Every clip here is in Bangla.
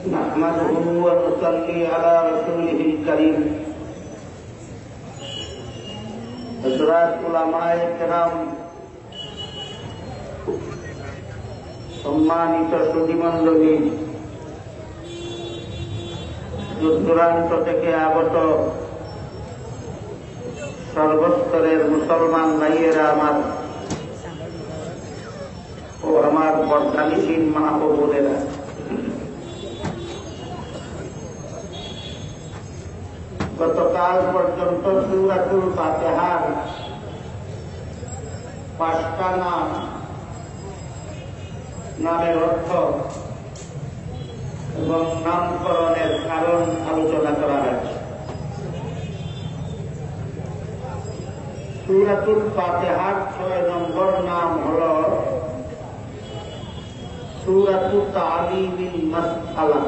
نحمده ونصلي على رسوله الكريم حضرات উলামায়ে কেরাম সম্মানিত সুধীমণ্ডলী দূর-দূরান্ত থেকে আগত সর্বস্তরের মুসলমান ভাইয়েরা আমার বর্ষালীহীন মা ও বোনেরা, গতকাল পর্যন্ত সূরাতুল ফাতিহার 5টা নামের অর্থ এবং নামকরণের কারণ আলোচনা করা হয়েছে। সূরাতুল ফাতিহার 6 নম্বর নাম হল সূরাতুত তা'লিমিল মাসআলা।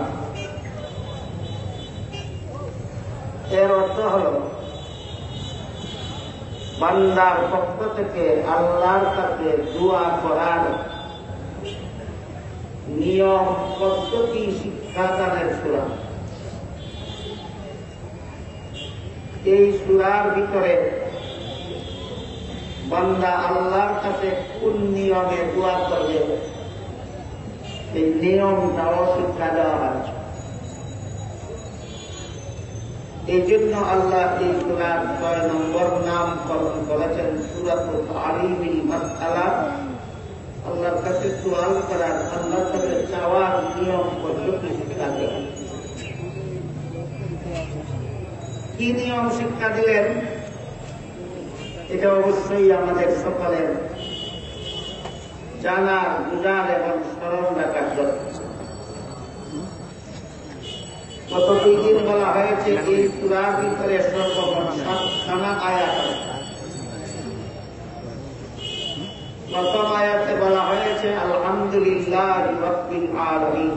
এর অর্থ হল বান্দার পক্ষ থেকে আল্লাহর কাছে দোয়া করার নিয়ম পদ্ধতি শিক্ষাদানের সূরা। এই সূরার ভিতরে বান্দা আল্লাহর কাছে কোন নিয়মে দোয়া করবে এই নিয়মটাও শিক্ষা দেওয়া হয়েছে। এই জন্য আল্লাহ এই সূরার 6 নম্বর নামকরণ করেছেন সূরাতুত তা'লিমিল মাসআলা। আল্লাহর কাছে সুয়াল করার, আল্লাহর কাছে চাওয়ার নিয়ম পদ্ধতি শিক্ষা দেওয়া। কি নিয়ম শিক্ষা দিলেন এটা অবশ্যই আমাদের সকলের জানা, বুঝার এবং স্মরণ রাখার দরকার। গত 2 দিন বলা হয়েছে এই সূরার ভিতরে সর্বমোট 7খানা আয়াত আছে। প্রথম আয়াতে বলা হয়েছে আলহামদুলিল্লাহি রাব্বিল আলামিন।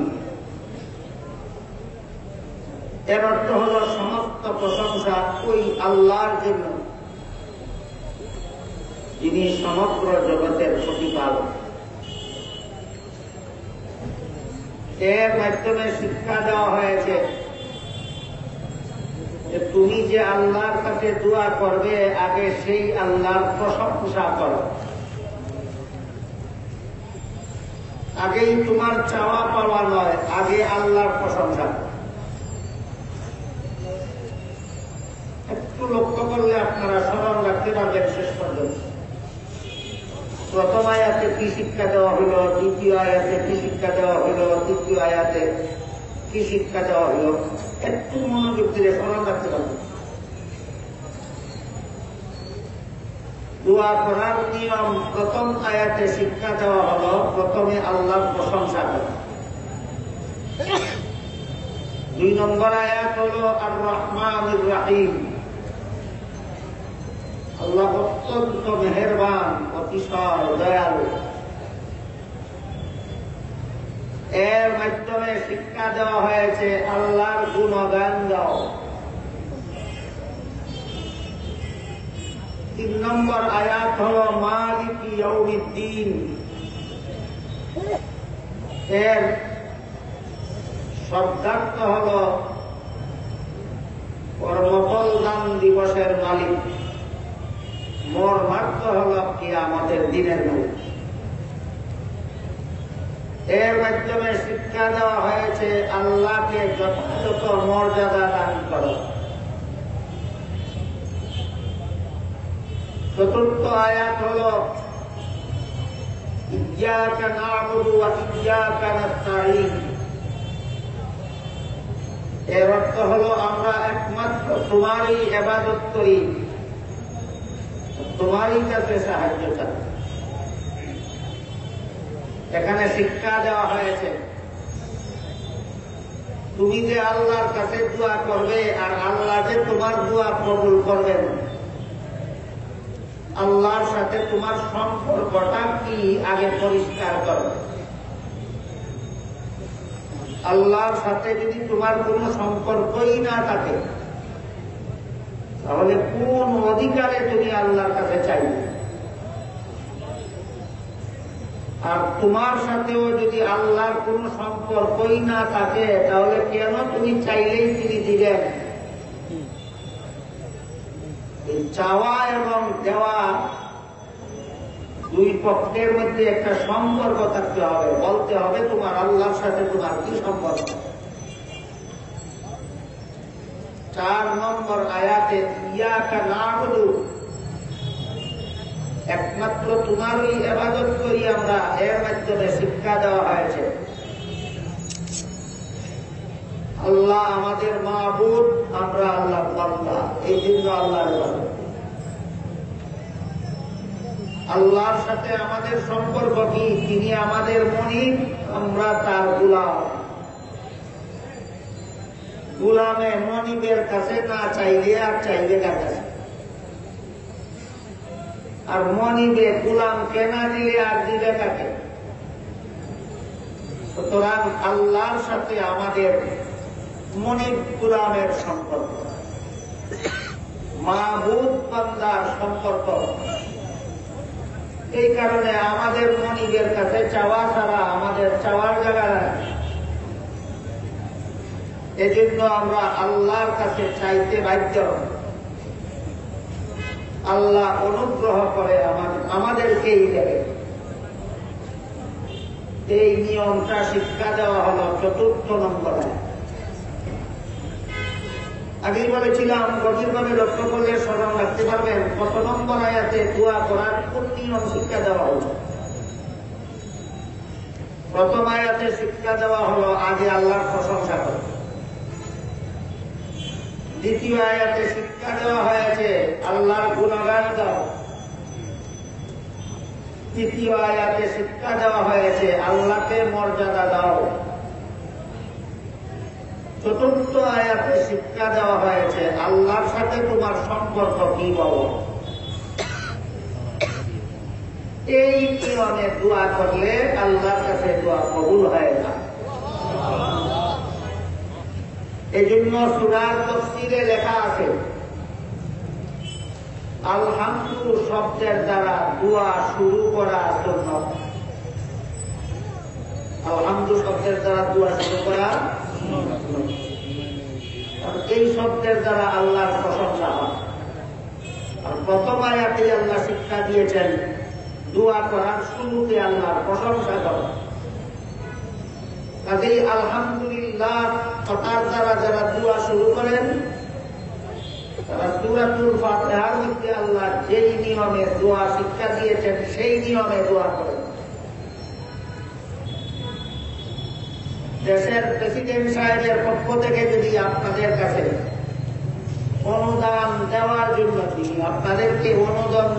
এর অর্থ হল সমস্ত প্রশংসা ওই আল্লাহর জন্য যিনি সমগ্র জগতের প্রতিপালক। এর মাধ্যমে শিক্ষা দেওয়া হয়েছে যে তুমি যে আল্লাহর কাছে দোয়া করবে আগে সেই আল্লাহর প্রশংসা করো। আগেই তোমার চাওয়া পাওয়া নয়, আগে আল্লাহর প্রশংসা। একটু লক্ষ্য করলে আপনারা স্মরণ রাখতে পারবেন শেষ পর্যন্ত। প্রথম আয়াতে কি শিক্ষা দেওয়া হল, দ্বিতীয় আয়াতে কি শিক্ষা দেওয়া হল, তৃতীয় আয়াতে কি শিক্ষা দেওয়া হল, একটু মনোযোগ দিয়ে স্মরণ রাখতে পারবেন। দোয়া করার নিয়ম প্রথম আয়াতে শিক্ষা দেওয়া হল প্রথমে আল্লাহর প্রশংসা করা। 2 নম্বর আয়াত হল আর রহমানির রহিম। আল্লাহ অত্যন্ত মেহেরবান, অতিশয় দয়ালু। এর মাধ্যমে শিক্ষা দেওয়া হয়েছে আল্লাহর গুণগান গাও। 3 নম্বর আয়াত হল মালিক ইয়াউমিদ্দিন। এর শব্দার্থ হল কর্মফল দান দিবসের মালিক। মর্মার্থ হল কিয়ামতের দিনের মালিক। এর মাধ্যমে শিক্ষা দেওয়া হয়েছে আল্লাহকে যথাযথ মর্যাদা দান করো। 4র্থ আয়াত হল ইয়্যাকা না'বুদু ওয়া ইয়্যাকা নাস্তাঈন। এর অর্থ হল আমরা একমাত্র তোমারই ইবাদত করি, তোমারই কাছে সাহায্য চাই। এখানে শিক্ষা দেওয়া হয়েছে তুমি যে আল্লাহর কাছে দোয়া করবে আর আল্লাহ যে তোমার দোয়া কবুল করবেন, আল্লাহর সাথে তোমার সম্পর্কটা কি আগে পরিষ্কার করো। আল্লাহর সাথে যদি তোমার কোনো সম্পর্কই না থাকে তাহলে কোন অধিকারে তুমি আল্লাহর কাছে চাইবে? আর তোমার সাথেও যদি আল্লাহর কোন সম্পর্কই না থাকে তাহলে কেন তুমি চাইলেই তিনি দিবেন? চাওয়া এবং দেওয়া দুই পক্ষের মধ্যে একটা সম্পর্ক থাকতে হবে। বলতে হবে তোমার আল্লাহর সাথে তোমার কি সম্পর্ক। 4 নম্বর আয়াতে ইয়াকা না'বুদু, একমাত্র তোমারই ইবাদত করি আমরা, এর মাধ্যমে শিক্ষা দেওয়া হয়েছে। আল্লাহ আমাদের মাবুদ, আমরা আল্লাহর বান্দা, এই জন্য আল্লাহর ইবাদত। আল্লাহর সাথে আমাদের সম্পর্ক কি? তিনি আমাদের মনিব, আমরা তার গোলাম। গোলামে মনিবের কাছে না চাইলে আর চাইবে কার কাছে? আর মনিবে গোলামকে না দিলে আর দিবে কাকে? সুতরাং আল্লাহর সাথে আমাদের মনিব গোলামের সম্পর্ক, মাবুদ বান্দার সম্পর্ক। এই কারণে আমাদের মনিবের কাছে চাওয়া ছাড়া আমাদের চাওয়ার জায়গা নাই। এজন্য আমরা আল্লাহর কাছে চাইতে বাধ্য। আল্লাহ অনুগ্রহ করে আমাদেরকেই দেবে। এই নিয়মটা শিক্ষা দেওয়া হল 4র্থ নম্বরে। আগেই বলেছিলাম, গভীরভাবে লক্ষ্য করলে স্মরণ রাখতে পারবেন, কত নম্বর আয়াতে দোয়া করার কোন নিয়ম শিক্ষা দেওয়া হল। প্রথম আয়াতে শিক্ষা দেওয়া হলো আগে আল্লাহর প্রশংসা করো। দ্বিতীয় আয়াতে শিক্ষা দেওয়া হয়েছে আল্লাহর গুণগান দাও। তৃতীয় আয়াতে শিক্ষা দেওয়া হয়েছে আল্লাহকে মর্যাদা দাও। 4র্থ আয়াতে শিক্ষা দেওয়া হয়েছে আল্লাহর সাথে তোমার সম্পর্ক কি বলো। এই নিয়মে দোয়া করলে আল্লাহর কাছে দোয়া কবুল হয় না। এই জন্য সূরার তাফসীরে লেখা আছে, আলহামদু শব্দের দ্বারা দোয়া শুরু করা সুন্নাত। আলহামদু শব্দের দ্বারা দোয়া শুরু করা, এই শব্দের দ্বারা আল্লাহর প্রশংসা হয়। আর প্রথম আয়াতে আল্লাহ শিক্ষা দিয়েছেন দোয়া করার শুরুতে আল্লাহর প্রশংসা করা। কাজেই আলহামদুলিল্লাহ কথার দ্বারা যারা দোয়া শুরু করেন তারা সূরাতুল ফাতিহার মধ্যে আল্লাহ যেই নিয়মে দোয়া শিক্ষা দিয়েছেন সেই নিয়মে দোয়া করেন। দেশের প্রেসিডেন্ট সাহেবের পক্ষ থেকে যদি আপনাদের কাছে অনুদান দেওয়ার জন্য, তিনি আপনাদেরকে অনুদান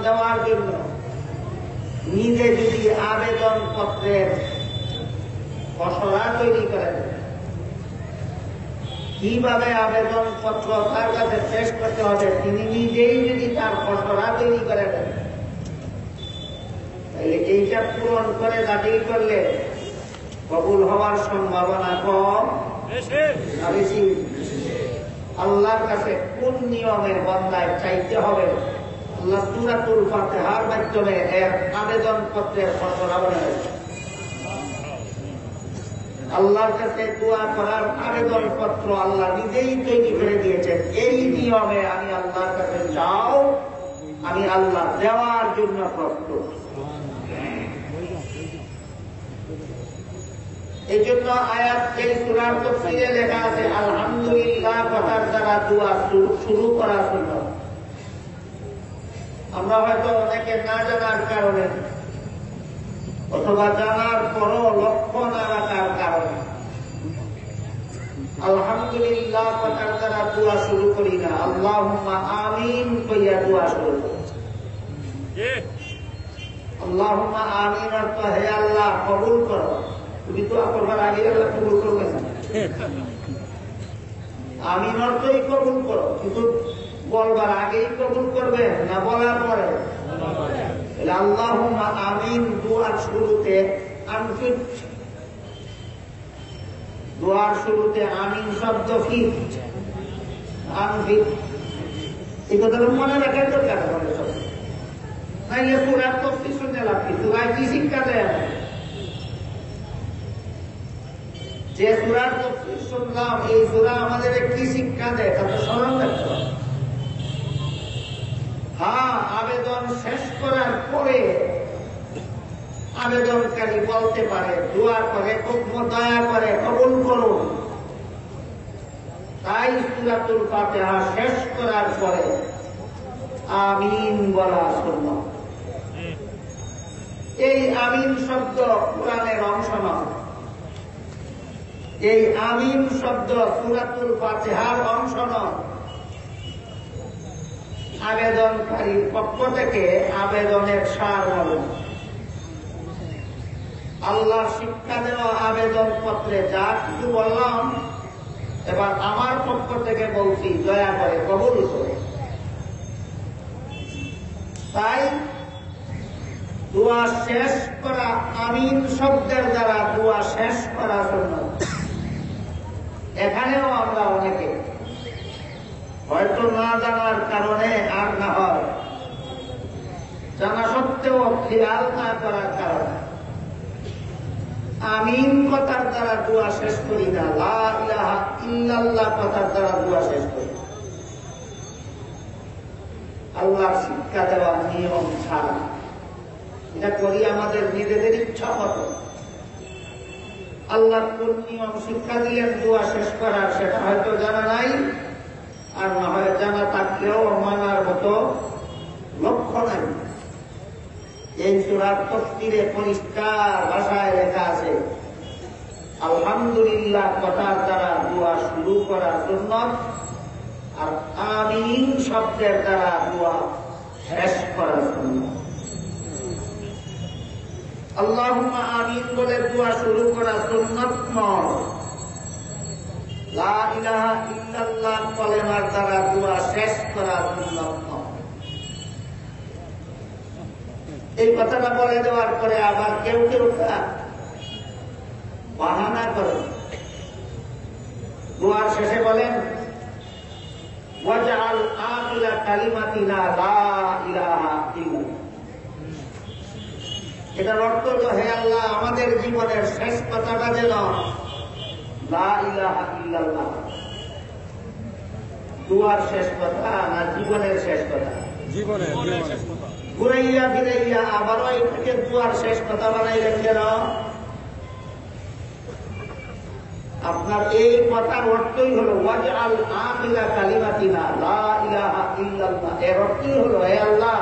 দেওয়ার জন্য নিজে যদি আবেদন পত্রের খসড়া তৈরি করেন, কিভাবে আবেদন পত্র তার কাছে পেশ করতে হবে তিনি নিজেই যদি তার খসড়া তৈরি করে দেন, তাহলে এইটা পূরণ করে দাখিল করলে কবুল হওয়ার সম্ভাবনা কম না বেশি? আল্লাহর কাছে কোন নিয়মে বান্দায় চাইতে হবে আল্লাহ সূরাতুল ফাতিহার মাধ্যমে এক আবেদন পত্রের খসড়া বানিয়েছেন। আল্লাহর কাছে দোয়া করার আবেদন পত্র আল্লাহ নিজেই তৈরি করে দিয়েছেন। এই নিয়মে আমি আল্লাহর কাছে চাও, আমি আল্লাহ দেওয়ার জন্য প্রস্তুত। এই জন্য আয়াত এই সূরার তাফসীরে লেখা আছে আলহামদুলিল্লাহ কথার দ্বারা দোয়া শুরু করা সুন্নাত। আমরা হয়তো অনেকে না জানার কারণে অথবা জানার পরও লক্ষ্য না রাখার কারণে আলহামদুলিল্লাহ কথার দ্বারা দোয়া শুরু করি না, আল্লাহুম্মা আমিন কইয়া দোয়া শুরু করি। আল্লাহুম্মা আমিন অর্থ হে আল্লাহ কবুল করো। তুমি দোয়া করবার আগে আল্লাহ কবুল করবে না, আমিন অর্থই কবুল করো, কিন্তু বলবার আগেই কবুল করবে না বলার পরে? আল্লাহুম্মা আমিন দোয়ার শুরুতে আনফিট, দোয়ার শুরুতে আমিন শব্দ কি? আনফিট। এই কথাটা মনে রাখার দরকার হবে। নাইলে সুরার তফসির শুনে লাভ কি? সুরায় কি শিক্ষা দেয়? যে সুরার তফসির শুনলাম, এই সুরা আমাদের কি শিক্ষা দেয় তা তো স্মরণ রাখতে হবে। হ্যাঁ, আবেদন শেষ করার পরে আবেদনকারী বলতে পারে, দোয়া করে, খুব দয়া করে কবুল করুন। তাই সূরাতুল ফাতিহা শেষ করার পরে আমিন বলা সুন্নাত। এই আমিন শব্দ কোরআনের অংশ নয়, এই আমিন শব্দ সূরাতুল ফাতিহার অংশ নয়। আবেদনকারীর পক্ষ থেকে আবেদনের সার বলেন। আল্লাহ শিক্ষা দেওয়া আবেদন পত্রে যা কিছু বললাম, এবার আমার পক্ষ থেকে বলছি, দয়া করে কবুল করে। তাই দোয়া শেষ করা, আমিন শব্দের দ্বারা দোয়া শেষ করা সুন্নাত। এখানেও আমরা অনেকে হয়তো না জানার কারণে, আর না হয় জানা সত্ত্বেও খেয়াল না করার কারণে আমিন কথার দ্বারা দোয়া শেষ করি না, লা ইলাহা ইল্লাল্লাহ কথার দ্বারা দোয়া শেষ করি। আল্লাহর শিক্ষা দেওয়া নিয়ম ছাড়া এটা করি আমাদের নিজেদের ইচ্ছা মতো। আল্লাহ কোন নিয়ম শিক্ষা দিলেন দোয়া শেষ করার, সেটা হয়তো জানা নাই, আর না হয় জানা থাকলেও মানার মতো লক্ষ্য নাই। এই সূরার তাফসীরে পরিষ্কার ভাষায় লেখা আছে, আলহামদুলিল্লাহ কথার দ্বারা দোয়া শুরু করার সুন্নাত, আর আমিন শব্দের দ্বারা দোয়া শেষ করার সুন্নাত। আল্লাহুম্মা আমিন বলে দোয়া শুরু করা সুন্নাত নয়, লা ইলাহা ইল্লাল্লাহ কলেমার দ্বারা দোয়া শেষ করা সুন্নাত নয়। এই কথাটা বলে দেওয়ার পরে আবার কেউ কেউ বাহানা করে দোয়ার শেষে বলেন, ওয়াজআল আখিরা কালিমাতিনা লা ইলাহা ইল্লাল্লাহ। এটার অর্থ হলো, হে আল্লাহ, আমাদের জীবনের শেষ কথাটা যেন লা ইলাহা ইল্লাল্লাহ। দোয়ার শেষ কথা না জীবনের শেষ কথা? জীবনের শেষ কথা। ঘুরাইয়া ফিরাইয়া আবারও এটাকে দোয়ার শেষ কথা বানাইলেন কেন? আপনার এই কথার অর্থই হল ওয়াজআল আখিরা কালিমাতিনা লা ইলাহা ইল্লাল্লাহ। এর অর্থই হল, হে আল্লাহ,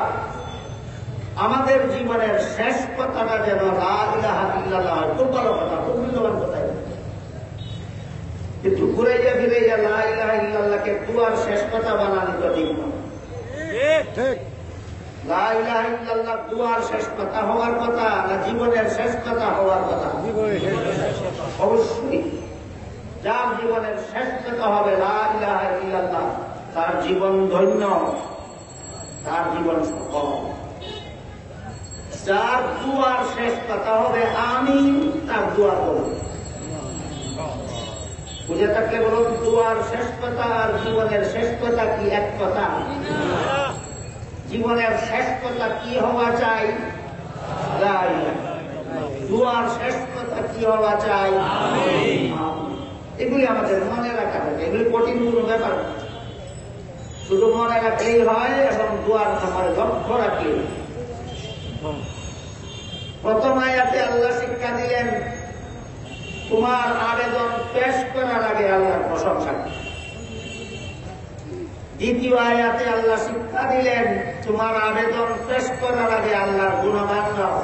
আমাদের জীবনের শেষ কথাটা যেন লা ইলাহা ইল্লাল্লাহ। খুব ভালো কথা, খুব মূল্যবান কথা। কিন্তু ঘুরাইয়া ফিরাইয়া লা ইলাহা ইল্লাল্লাহকে দোয়ার শেষ কথা বানানো তো ঠিক না। ঠিক, লা ইলাহা ইল্লাল্লাহ দোয়ার শেষ কথা হওয়ার কথা না জীবনের শেষ কথা হওয়ার কথা? অবশ্যই যার জীবনের শেষ কথা হবে লা ইলাহা ইল্লাল্লাহ, তার জীবন ধন্য, তার জীবন সফল। যার দোয়ার শেষ কথা হবে আমিন, তার দোয়া করবে। বুঝে থাকলে বলুন, দোয়ার শেষ কথা আর জীবনের শেষ কথা কি এক কথা? জীবনের শেষ কথা কি হওয়া চাই? লা ইলাহা। দোয়ার শেষ কথা কি হওয়া চাই? এগুলি আমাদের মনে রাখা থাকে, এগুলি কঠিন কোনো ব্যাপার, শুধু মনে রাখলেই হয় এবং দোয়ার সময় লক্ষ্য রাখলে। প্রথম আয়াতে আল্লাহ শিক্ষা দিলেন, তোমার আবেদন পেশ করার আগে আল্লাহর প্রশংসা। দ্বিতীয় আয়াতে আল্লাহ শিক্ষা দিলেন, তোমার আবেদন পেশ করার আগে আল্লাহর গুণগান গাও।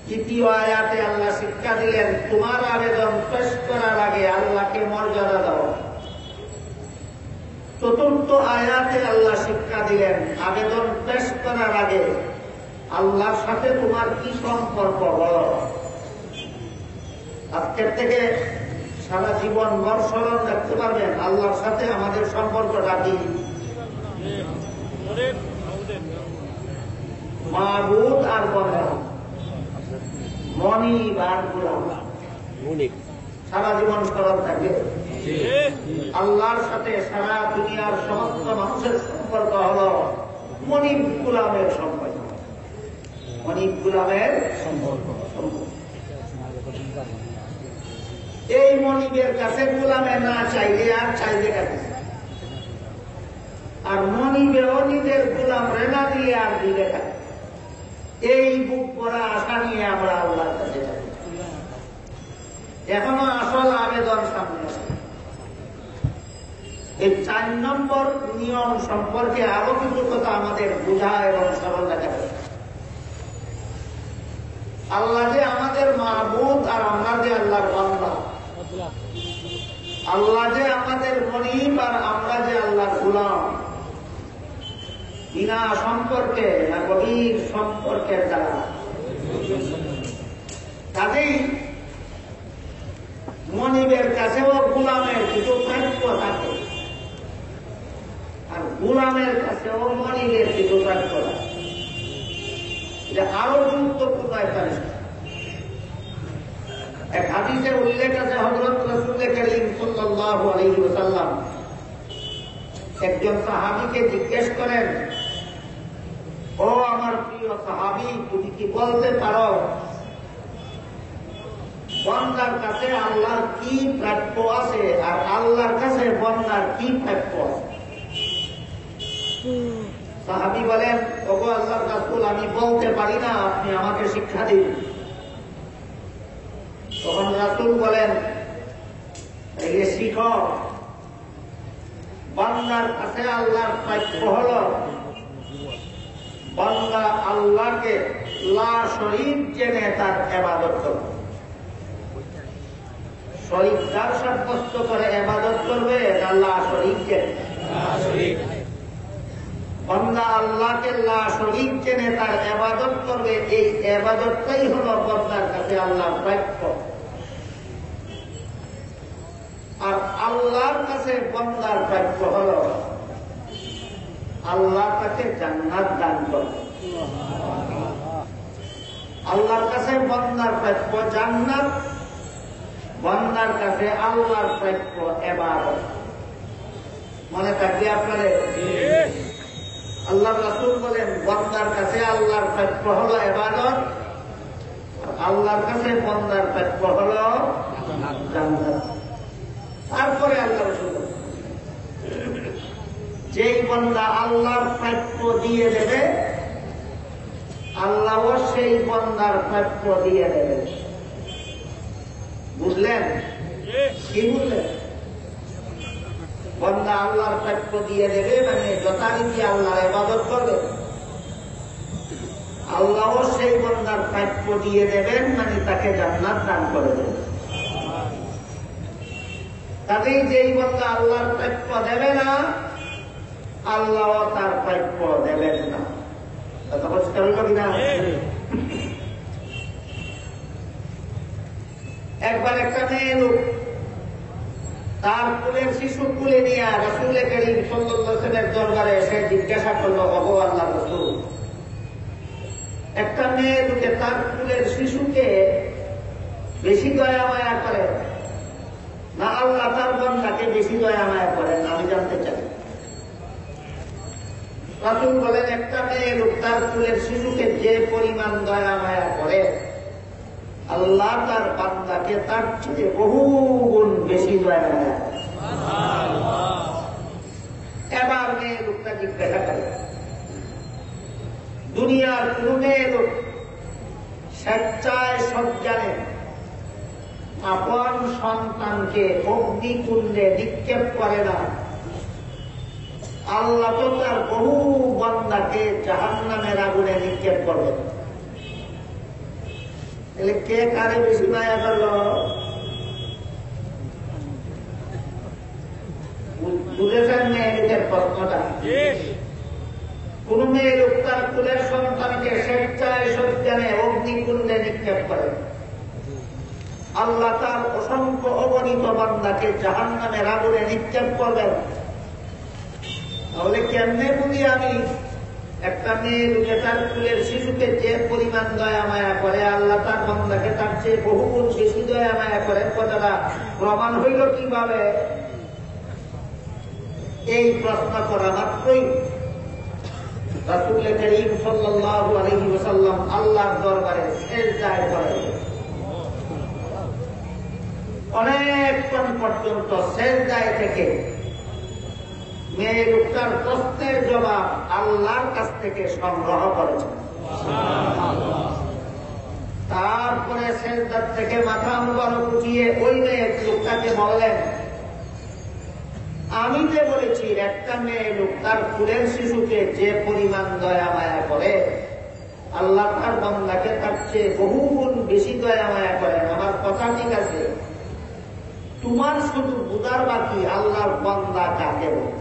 তৃতীয় আয়াতে আল্লাহ শিক্ষা দিলেন, তোমার আবেদন পেশ করার আগে আল্লাহকে মর্যাদা দাও। চতুর্থ আয়াতে আল্লাহ শিক্ষা দিলেন, আবেদন পেশ করার আগে আল্লাহর সাথে তোমার কি সম্পর্ক বলো। আজকের থেকে সারা জীবন ভর স্মরণ রাখতে পারবেন আল্লাহর সাথে আমাদের সম্পর্কটা কি। মাবুদ আর বলে মনিব আর গোলাম, সারা জীবন স্মরণ থাকে। আল্লাহর সাথে সারা দুনিয়ার সমস্ত মানুষের সম্পর্ক হল মনিব গোলামের সম্পর্ক, মনিব গোলামের সম্পর্ক। এই মনিবের কাছে গোলামে না চাইলে আর চাইলে কাছে, আর মনিবেও নিজের গোলাম রেনা দিয়ে আর দিলে কাছে। এই বুক করা আশা নিয়ে আমরা আল্লাহর কাছে যাই। এখনো আসল আবেদন সামনে আসে। এই 4 নম্বর নিয়ম সম্পর্কে আরো কিছু কথা আমাদের বোঝা এবং স্মরণ রাখা হবে। আল্লাহ যে আমাদের মাহবুব আর আমরা যে আল্লাহর বান্দা, আল্লাহ যে আমাদের মনিব আর আমরা যে আল্লাহর গোলাম, বিনা সম্পর্কে না গভীর সম্পর্কের দ্বারা। কাজেই মনিবের কাছেও গোলামের কিছু প্রাপ্য থাকে, আর গোলামের কাছেও মনিবের কিছু প্রাপ্য থাকে। এটা আরো গুরুত্বপূর্ণ একটা বিষয়। এক হাদিসে উল্লেখ আছে, হযরত রাসূল কারীম সাল্লাল্লাহু আলাইহি ওয়াসাল্লাম একজন সাহাবীকে জিজ্ঞেস করেন, ও আমার প্রিয় সাহাবী, তুমি কি বলতে পারো বান্দার কাছে আল্লাহর কি প্রাপ্য আছে আর আল্লাহর কাছে বান্দার কি প্রাপ্য আছে? সাহাবী বলেন, ওগো আল্লাহর রাসূল, আমি বলতে পারি না, আপনি আমাকে শিক্ষা দিন। তখন রাসূল বলেন, এই শিখো, বান্দার কাছে আল্লাহর প্রাপ্য হল বান্দা আল্লাহকে লা শরীক জেনে তার ইবাদত করবে। শরীক যার সাব্যস্ত করে ইবাদত করবে, আল্লাহ শরীক জেনে। বান্দা আল্লাহকে লা শরীক জেনে তার ইবাদত করবে, এই ইবাদতটাই হল বান্দার কাছে আল্লাহর প্রাপ্য। আর আল্লাহর কাছে বান্দার প্রাপ্য হল আল্লাহ তাকে জান্নাত দান করবে। আল্লাহর কাছে বান্দার প্রাপ্য জান্নাত, বান্দার কাছে আল্লাহর প্রাপ্য ইবাদত। মনে থাকবে আপনাদের? আল্লাহর রাসূল বলেন, বান্দার কাছে আল্লাহর প্রাপ্য হল ইবাদত, আর আল্লাহর কাছে বান্দার প্রাপ্য হল জান্নাত। তারপরে আল্লাহ রাসূল যেই বান্দা আল্লাহর প্রাপ্য দিয়ে দেবে, আল্লাহও সেই বান্দার প্রাপ্য দিয়ে দেবে। বুঝলেন? কি বুঝলেন? বান্দা আল্লাহর প্রাপ্য দিয়ে দেবে মানে যথারীতি আল্লাহর ইবাদত করবে, আল্লাহও সেই বান্দার প্রাপ্য দিয়ে দেবেন, মানে তাকে জান্নাত দান করে দেবেন। কাজেই যেই বান্দা আল্লাহর প্রাপ্য দেবে না, আল্লাহ তার প্রাপ্য দেবেন না। কথা পরিষ্কার হইল কিনা? একবার একটা মেয়ে লোক তার কুলের শিশু কুলে নিয়ে রাসূল কারীম সাল্লাল্লাহু আলাইহি ওয়াসাল্লামের দরবারে এসে জিজ্ঞাসা করল, ওগো আল্লাহর রাসূল, একটা মেয়ে লোকে তার কুলের শিশুকে বেশি দয়া মায়া করে না আল্লাহ তার বান্দাকে বেশি দয়া মায়া করেন, আমি জানতে চাই। রাসূল বলেন, একটা মেয়ে লোক তার কুলের শিশুকে যে পরিমাণ দয়া মায়া করে, আল্লাহ তার বান্দাকে তার চেয়ে বহু গুণ বেশি দয়া মায়া করে। এবার মেয়ে লোকটা জিজ্ঞাসা করে, দুনিয়ার কোন মেয়ে লোক স্বেচ্ছায় সজ্ঞানে আপন সন্তানকে অগ্নিকুণ্ডে নিক্ষেপ করে না, আল্লাহ তো তার বহু বান্দাকে জাহান্নামের আগুনে নিক্ষেপ করবে। তাহলে কে কারে বেশি মায়া করল? বুঝেছেন মেয়েদের প্রশ্নটা? কোন মেয়ে লোক তার কুলের সন্তানকে স্বেচ্ছায় সজ্ঞানে অগ্নিকুণ্ডে নিক্ষেপ করে, আল্লাহ তার অসংখ্য অগণিত বান্দাকে জাহান্নামের আগুনে নিক্ষেপ করবেন। তাহলে কেমনে বুঝি আমি একটা মেয়ে লোকে তার কুলের শিশুকে যে পরিমাণ দয়া মায়া করে, আল্লাহ তার বান্দাকে তার চেয়ে বহুগুণ বেশি দয়া মায়া করেন, কথাটা প্রমাণ হইল কিভাবে? এই প্রশ্ন করা মাত্রই রাসূল করিম সাল্লাল্লাহু আলাইহি ওয়াসাল্লাম আল্লাহর দরবারে সিজদায় পড়লেন। অনেকক্ষণ পর্যন্ত সিজদায় থেকে মেয়ে লোকটার প্রশ্নের জবাব আল্লাহর কাছ থেকে সংগ্রহ করেছেন। তারপরে সিজদা থেকে মাথা মুবারক উঠিয়ে ওই মেয়ে লোকটাকে বললেন, আমি যে বলেছি একটা মেয়ে লোক তার ফুলের শিশুকে যে পরিমাণ দয়া মায়া করে, আল্লাহ তার বান্দাকে তার চেয়ে বহুগুণ বেশি দয়া মায়া করেন। আমার কথা ঠিক আছে, তোমার শুধু বুঝার বাকি আল্লাহর বান্দা কাকে বলে।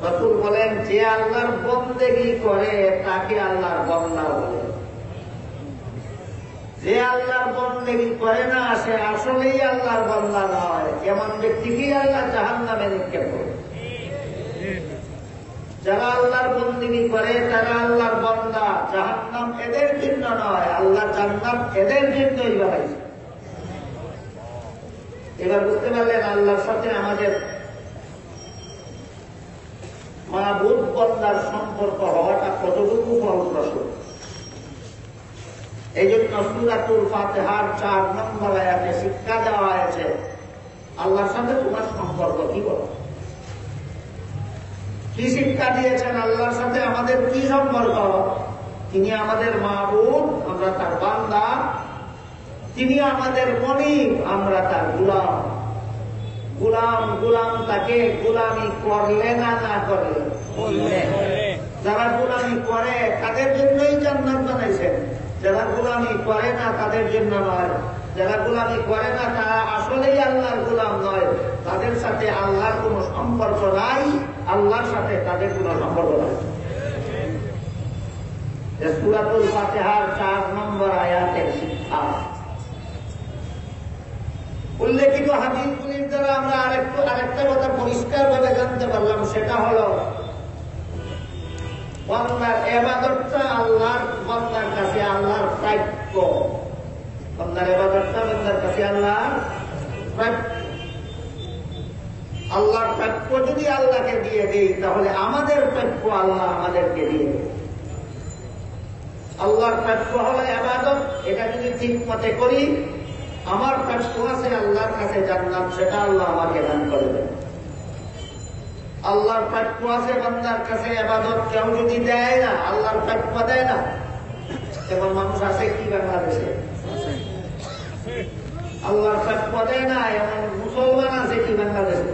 রাসূল বলেন, যে আল্লাহর বন্দেগী করে তাকে আল্লাহর বান্দা বলে। যে আল্লাহর বন্দেগী করে না সে আসলেই আল্লাহর বান্দা নয়। এমন ব্যক্তিকেই আল্লাহ জাহান্নামে নিক্ষেপ করে। যারা আল্লাহর বন্দেগী করে তারা আল্লাহর বান্দা। জাহান্নাম এদের জন্য নয়, আল্লাহ জান্নাত এদের জন্যই বানাইছে। এবার বুঝতে পারলেন আল্লাহর সাথে আমাদের মাবুদ বান্দার সম্পর্ক হওয়াটা কতটুকু ফলপ্রসূ। এই জন্য সূরাতুল ফাতিহার 4 নম্বর আয়াতে শিক্ষা দেওয়া হয়েছে, আল্লাহর সাথে তোমার সম্পর্ক কি বলো। কি শিক্ষা দিয়েছেন আল্লাহর সাথে আমাদের কি সম্পর্ক? তিনি আমাদের মাবুদ, আমরা তার বান্দা। তিনি আমাদের মনিব, আমরা তার গোলাম। গোলাম তাকে গোলামি করলে না করলে, যারা গোলামি করে তাদের জন্যই জান্নাত বানাইছেন। যারা গোলামি করে না তাদের জন্য নয়। যারা গোলামি করে না তারা আসলেই আল্লাহর গোলাম নয়। তাদের সাথে আল্লাহর কোন সম্পর্ক নাই, আল্লাহর সাথে তাদের কোন সম্পর্ক নাই। সূরাতুল ফাতিহার 4 নম্বর আয়াতের শিক্ষা। উল্লেখিত হাদিসগুলির দ্বারা আমরা আরেকটা কথা পরিষ্কার ভাবে জানতে পারলাম, সেটা হল বান্দার ইবাদতটা আল্লাহর বান্দার কাছে আল্লাহর প্রাপ্য। বান্দার ইবাদতটা বান্দার কাছে আল্লাহর প্রাপ্য। আল্লাহর প্রাপ্য যদি আল্লাহকে দিয়ে দেই তাহলে আমাদের প্রাপ্য আল্লাহ আমাদেরকে দিয়ে দেয়। আল্লাহর প্রাপ্য হল ইবাদত, এটা যদি ঠিক মতে করি আমার প্রাপ্য আছে আল্লাহর কাছে জান্নাত, সেটা আল্লাহ আমাকে দান করে দেন। আল্লাহর প্রাপ্য আছে বান্দার কাছে ইবাদত, কেউ যদি দেয় না, আল্লাহর প্রাপ্য দেয় না, এমন মানুষ আছে কি বাংলাদেশে? আল্লাহর প্রাপ্য দেয় না এমন মুসলমান আছে কি বাংলাদেশে?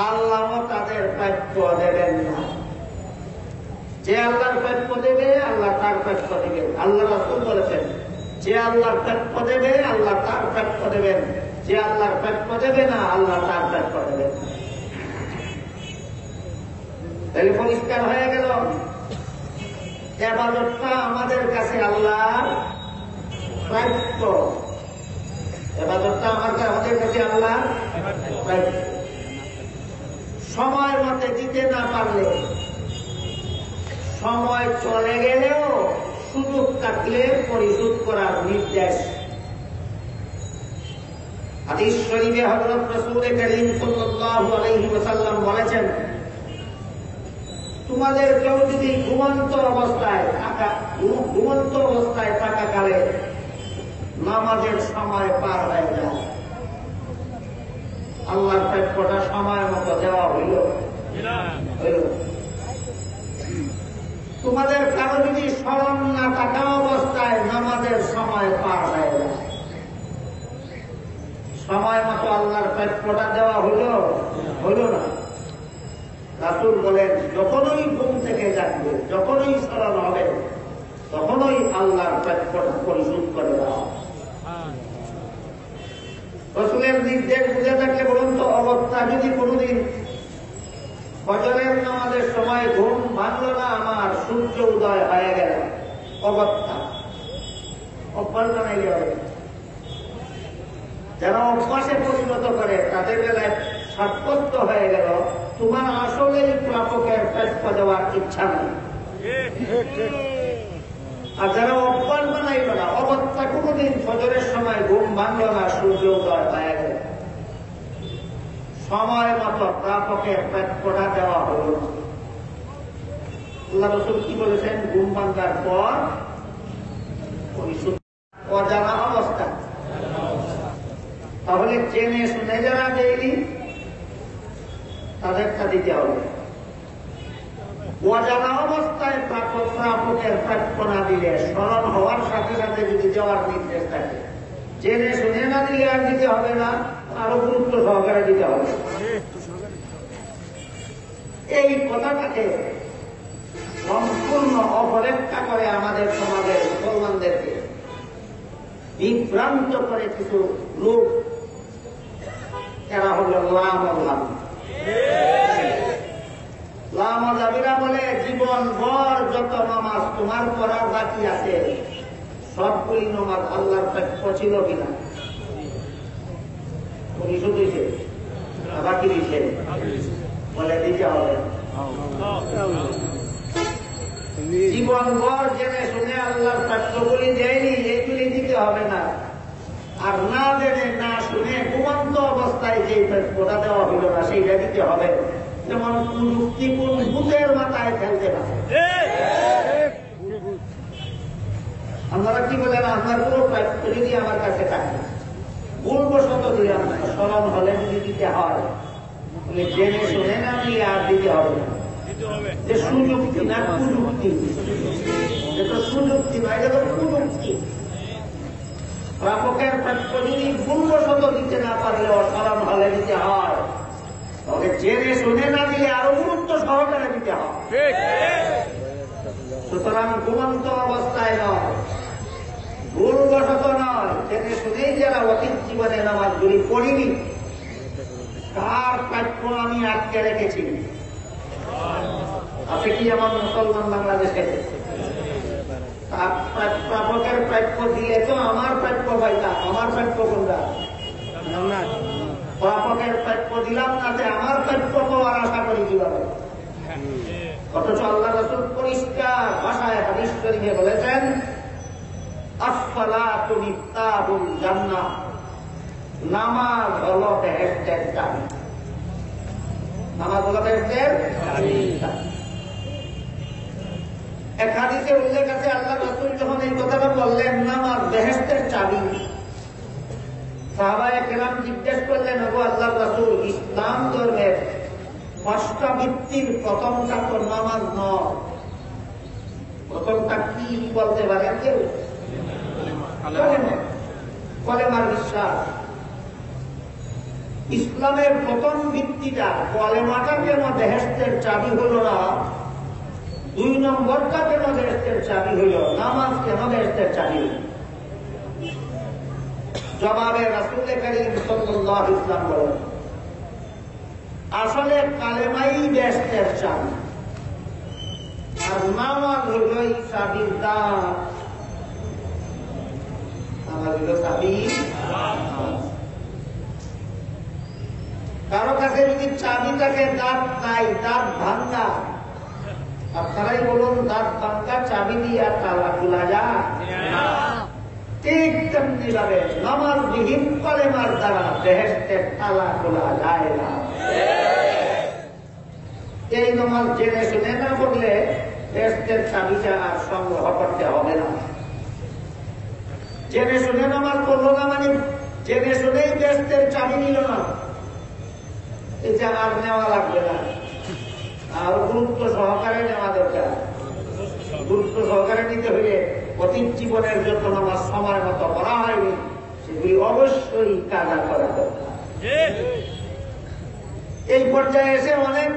আল্লাহ তাদের প্রাপ্য দেবেন না। যে আল্লাহর প্রাপ্য দেবে আল্লাহ তার প্রাপ্য দেবেন। আল্লাহ রাসূল বলেছেন, যে আল্লাহর প্রাপ্য দেবে আল্লাহ তার প্রাপ্য দেবেন, যে আল্লাহর প্রাপ্য দেবে না আল্লাহ তার প্রাপ্য দেবেন। তাহলে পরিষ্কার হয়ে গেল ইবাদতটা আমাদের কাছে আল্লাহর প্রাপ্য। ইবাদতটা আমাদের কাছে আল্লাহর প্রাপ্য। সময় মতে দিতে না পারলে, সময় চলে গেলেও সুযোগ থাকলে পরিশোধ করার নির্দেশ। হাদিস শরীফে হযরত রাসূল করিম সাল্লাল্লাহু আলাইহি ওয়াসাল্লাম বলেছেন, তোমাদের কেউ যদি ঘুমন্ত অবস্থায় থাকাকালে নামাজের সময় পার হয়ে যায়, আল্লাহর প্রাপ্যটা সময় মতো দেওয়া হইল। তোমাদের কারো যদি স্মরণ না থাকা অবস্থায় নামাজের সময় পার হয়ে যায়, সময় মতো আল্লাহর প্রাপ্যটা দেওয়া হইল না। রাসূল বলেন, যখনই ঘুম থেকে জাগবে, যখনই স্মরণ হবে, তখনই আল্লাহর প্রাপ্যটা পরিশোধ করে দেওয়া। রাসূলের নির্দেশ বুঝে থাকলে বলুন তো, অবস্থা যদি কোনদিন ফজরের নামাজের সময় ঘুম ভাঙল না, আমার সূর্য উদয় হয়ে গেল, অবস্থা অভ্যাস বানাইলে হবে। যারা অভ্যাসে পরিণত করে তাদের বেলায় সাব্যস্ত হয়ে গেল তোমার আসলেই প্রাপকের প্রাপ্য দেওয়ার ইচ্ছা নেই। আর যারা অভ্যাস বানাইল না, অবস্থা কোনদিন ফজরের সময় ঘুম ভাঙল না, সূর্য উদয় হয়ে গেল, সময় মতো প্রাপকের প্রাপ্যটা দেওয়া হল না। আল্লাহ রাসূল কি বলেছেন? ঘুম ভাঙার পর অজানা অবস্থা। তাহলে জেনে শুনে যারা দেয়নি তাদেরটা দিতে হবে। অজানা অবস্থায় প্রাপকের প্রাপ্য না দিলে স্মরণ হওয়ার সাথে সাথে যদি যাওয়ার নির্দেশ থাকে, জেনে শুনে না দিলে আর দিতে হবে না, আরো গুরুত্ব সহকারে দিতে হবে। এই কথাটাকে সম্পূর্ণ অপব্যাখ্যা করে আমাদের সমাজের মুসলমানদেরকে বিভ্রান্ত করে কিছু লোক, এরা হল লামাজাবিরা বলে জীবন ভর যত নামাজ তোমার করার বাকি আছে সবগুলি নামাজ আল্লাহর প্রাপ্য ছিল কিনা? পরিশোধ হয়েছে, বাকি দিচ্ছে বলে দিতে হবে। জীবন ভর জেনে শুনে আল্লাহর প্রাপ্যগুলি দেয়নি, এইগুলি দিতে হবে না। আর না জেনে না শুনে ঘুমন্ত অবস্থায় যে প্রাপ্যটা দেওয়া হইল না সেইটা দিতে হবে। যেমন কুযুক্তি কোন ভূতের মাথায় ফেলতে পারে। আপনারা কি বলেন? আপনার কোন প্রাপ্য যদি আমার কাছে থাকে, ভুলবশত দিলাম না, স্মরণ হলে যদি দিতে হয়, তাহলে জেনে শুনে না দিলে আর দিতে হবে না। যে সুযুক্তি না কুযুক্তি, এটা সুযুক্তি নয়, এটা তো কুযুক্তি। প্রাপকের প্রাপ্য যদি ভুলবশত দিতে না পারলেও স্মরণ হলে দিতে হয়, তবে জেনে শুনে না দিলে আরো গুরুত্ব সহকারে দিতে হয়। সুতরাং ঘুমন্ত অবস্থায় নয়, ভুলবশত নয়, জেনে শুনেই যারা অতীত জীবনে নামাজগুলি পড়িনি তার প্রাপ্য আমি আটকে রেখেছি। আছে কি এমন মুসলমান বাংলাদেশে? প্রাপকের প্রাপ্য দিলে তো আমার প্রাপ্য পাইতাম। আমার প্রাপ্য কোনটা? প্রাপকের প্রাপ্য দিলাম না, যে আমার প্রাপ্য পাওয়ার আশা করি কিভাবে? অথচ আল্লাহ রাসূল পরিষ্কার ভাষায় হাদিস শরীফে বলেছেন, আসসালাতু মিফতাহুল জান্নাহ, নামাজ হলো বেহেশতের চাবি। নামাজ হলো বেহেশতের চাবি। এক হাদিসে উল্লেখ আছে, আল্লাহ রাসূল যখন এই কথাটা বললেন নামাজ বেহেশতের চাবি, সাহাবায়ে কেরাম জিজ্ঞেস করলেন, ওগো আল্লাহর রাসূল, ইসলাম ধর্মের 5টা ভিত্তির প্রথমটা তো নামাজ নয়, প্রথমটা কি বলতে পারেন কেউ? কলেমার বিশ্বাস। ইসলামের প্রথম ভিত্তিটা কলেমাটা কেন বেহেশতের চাবি হল না? 2 নম্বরটা কেন বেহেশতের চাবি হইল? নামাজ কেন বেহেশতের চাবি হইল? জবাবে রাসূল কারীম সাল্লাল্লাহু আলাইহি ওয়াসাল্লাম বলেন, আসলে কালেমাই বেহেশতের চাবি, আর নামাজ হইল এই চাবির দাম। নামাজ হইল চাবির দাম। কারো কাছে যদি চাবি থাকে, দাঁত নাই, দাঁত ভাঙ্গা, আপনারাই বলুন, দাঁত ভাঙ্গা চাবি দিয়া তালা খোলা যায়? ঠিক তেমনি ভাবে নামাজবিহীন কলেমার দ্বারা বেহেশতের তালা খোলা যায় না। এই নামাজ জেনে শুনে না পড়লে বেহেশতের চাবিটা আর সংগ্রহ করতে হবে না। জেনে শুনে নামাজ পড়লো না মানে জেনে শুনেই বেহেশতের চাবি নিল না, এটা আর নেওয়া লাগবে না। আর গুরুত্ব সহকারে নেওয়া দরকার। গুরুত্ব সহকারে নিতে হইলে অতীত জীবনের যত নামাজ সময় মতো করা হয়নি সেগুলি অবশ্যই কাজা করা দরকার। এই পর্যায়ে এসে অনেক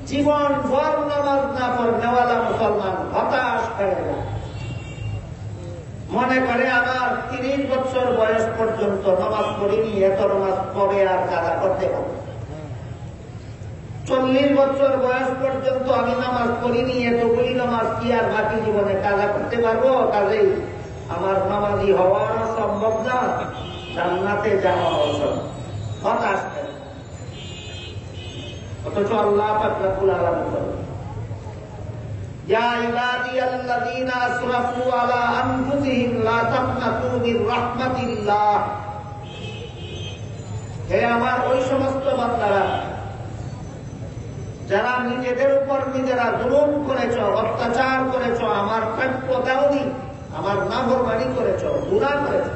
জীবন ভর নামাজ না পড়নেওয়ালা মুসলমান হতাশ হয়ে যায়। মনে করে আমার 30 বছর বয়স পর্যন্ত নামাজ পড়িনি, এত নামাজ কবে আর কাজা করতে পারবো? 40 বছর বয়স পর্যন্ত আমি নামাজ পড়িনি, এতগুলি নামাজ কি আর বাকি জীবনে কাজা করতে পারবো? কাজেই আমার নামাজি হওয়ারও সম্ভব না, জান্নাতে যাওয়া অসম্ভব। হতাশ। অথচ আল্লাহ পাক রব্বুল আলামিন বলেন, ইয়া ইবাদিয়াল্লাযীনা আসরাফু আলা আনফুসিহিম লা তাকনাতু মির রাহমাতিল্লাহ হে আমার ওই সমস্ত বান্দারা যারা নিজেদের উপর নিজেরা জুলুম করেছ, অত্যাচার করেছ, আমার প্রাপ্য দাওনি, আমার নাফরমানি করেছ, গুনাহ করেছ,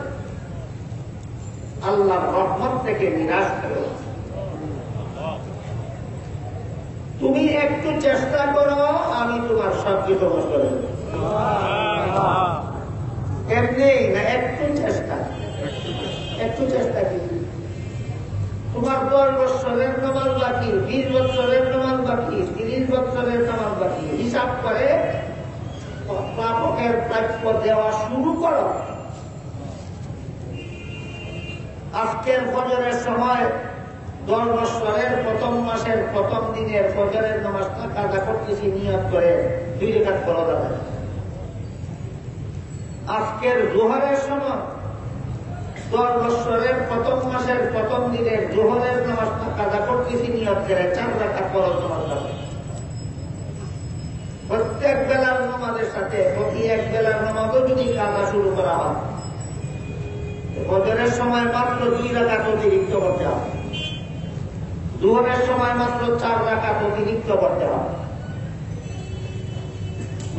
আল্লাহর রহমত থেকে নিরাশ করো। তুমি একটু চেষ্টা করো, আমি তোমার সবকিছু নষ্ট করে দেব। এমনি না, একটু চেষ্টা কি তোমার 10 বছরের নামাজ বাকি, 20 বছরের নামাজ বাকি, 30 বছরের নামাজ বাকি, হিসাব করে প্রাপকের প্রাপ্য দেওয়া শুরু করো। আজকের ফজরের সময় 10 বছরের প্রথম মাসের প্রথম দিনের ফজরের নামাজটা কাজা করতেছি নিয়ত করে 2 রাকাত পড়া যাবে। আজকের জোহরের সময় 10 বছরের প্রথম মাসের প্রথম দিনের জোহরের নামাজটা কাজা করতেছি নিয়ত করে 4 রাকাত পড়া যাবে। প্রত্যেক বেলার নামাজের সাথে প্রতি এক বেলার নামাজও যদি কাজা শুরু করা হয়, ফজরের সময় মাত্র 2 রাকাত অতিরিক্ত করতে হবে, জোহরের সময় মাত্র 4 রাকাত অতিরিক্ত করতে হবে,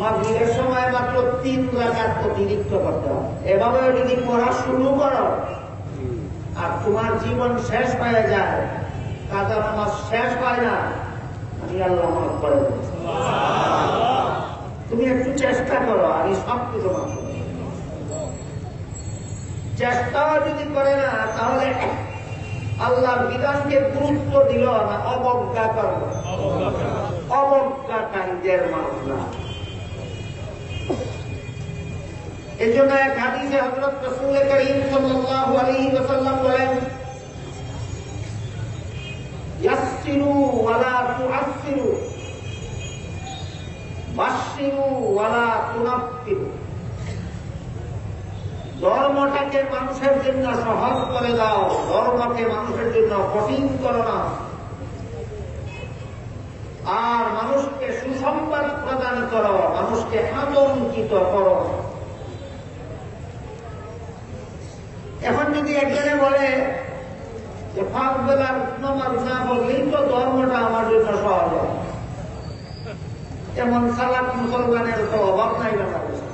মাগরিবের সময় মাত্র 3 রাকাত অতিরিক্ত করতে হবে। এভাবে যদি পড়া শুরু করো আর তোমার জীবন শেষ হয়ে যায়, কাজা নামাজ শেষ হয় না, আমি আল্লাহ মাফ করে দেব। তুমি একটু চেষ্টা করো, আমি সব কিছু মাফ করব। চেষ্টাও যদি করে না, তাহলে আল্লাহর বিধানকে গুরুত্ব দিল না, অবজ্ঞা করল, অবজ্ঞাকারীদের মামলা। এই জন্য এক হাদিসে হযরত রাসূল করিম সাল্লাল্লাহু আলাইহি ওয়াসাল্লাম বলেন, ইয়াসসিরু ওয়ালা তুআসসিরু, বাশশিরু ওয়ালা তুনাফফিরু। ধর্মটাকে মানুষের জন্য সহজ করে দাও, ধর্মকে মানুষের জন্য কঠিন করো না। আর মানুষকে সুসংবাদ প্রদান করো, মানুষকে আতঙ্কিত করো। এখন যদি একজনে বলে যে 5 বেলার নামাজ না পড়লেই তো ধর্মটা আমার জন্য সহজ হয়, এমন সালাত মুসলমানের তো অভাব নাই বাংলাদেশে।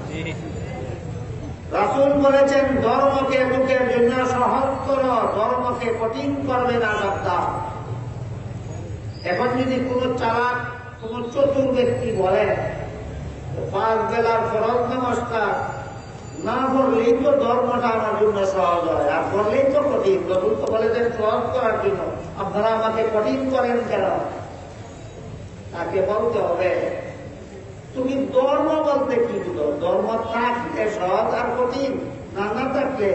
রাসূল বলেছেন, ধর্মকে লোকের জন্য সহজ করো, ধর্মকে কঠিন করবে না সত্তা। এখন যদি কোন চালাক, কোন চতুর ব্যক্তি বলে 5 বেলার ফরজ নামাজটা না পড়লেই তো ধর্মটা আমার জন্য সহজ হয়, আর পড়লেই তো কঠিন। রাসূল তো বলেছেন সহজ করার জন্য, আপনারা আমাকে কঠিন করেন কেন? তাকে বলতে হবে, তুমি ধর্ম বলতে কি বুঝো? ধর্ম থাকলে সহজ আর কঠিন, না না থাকলে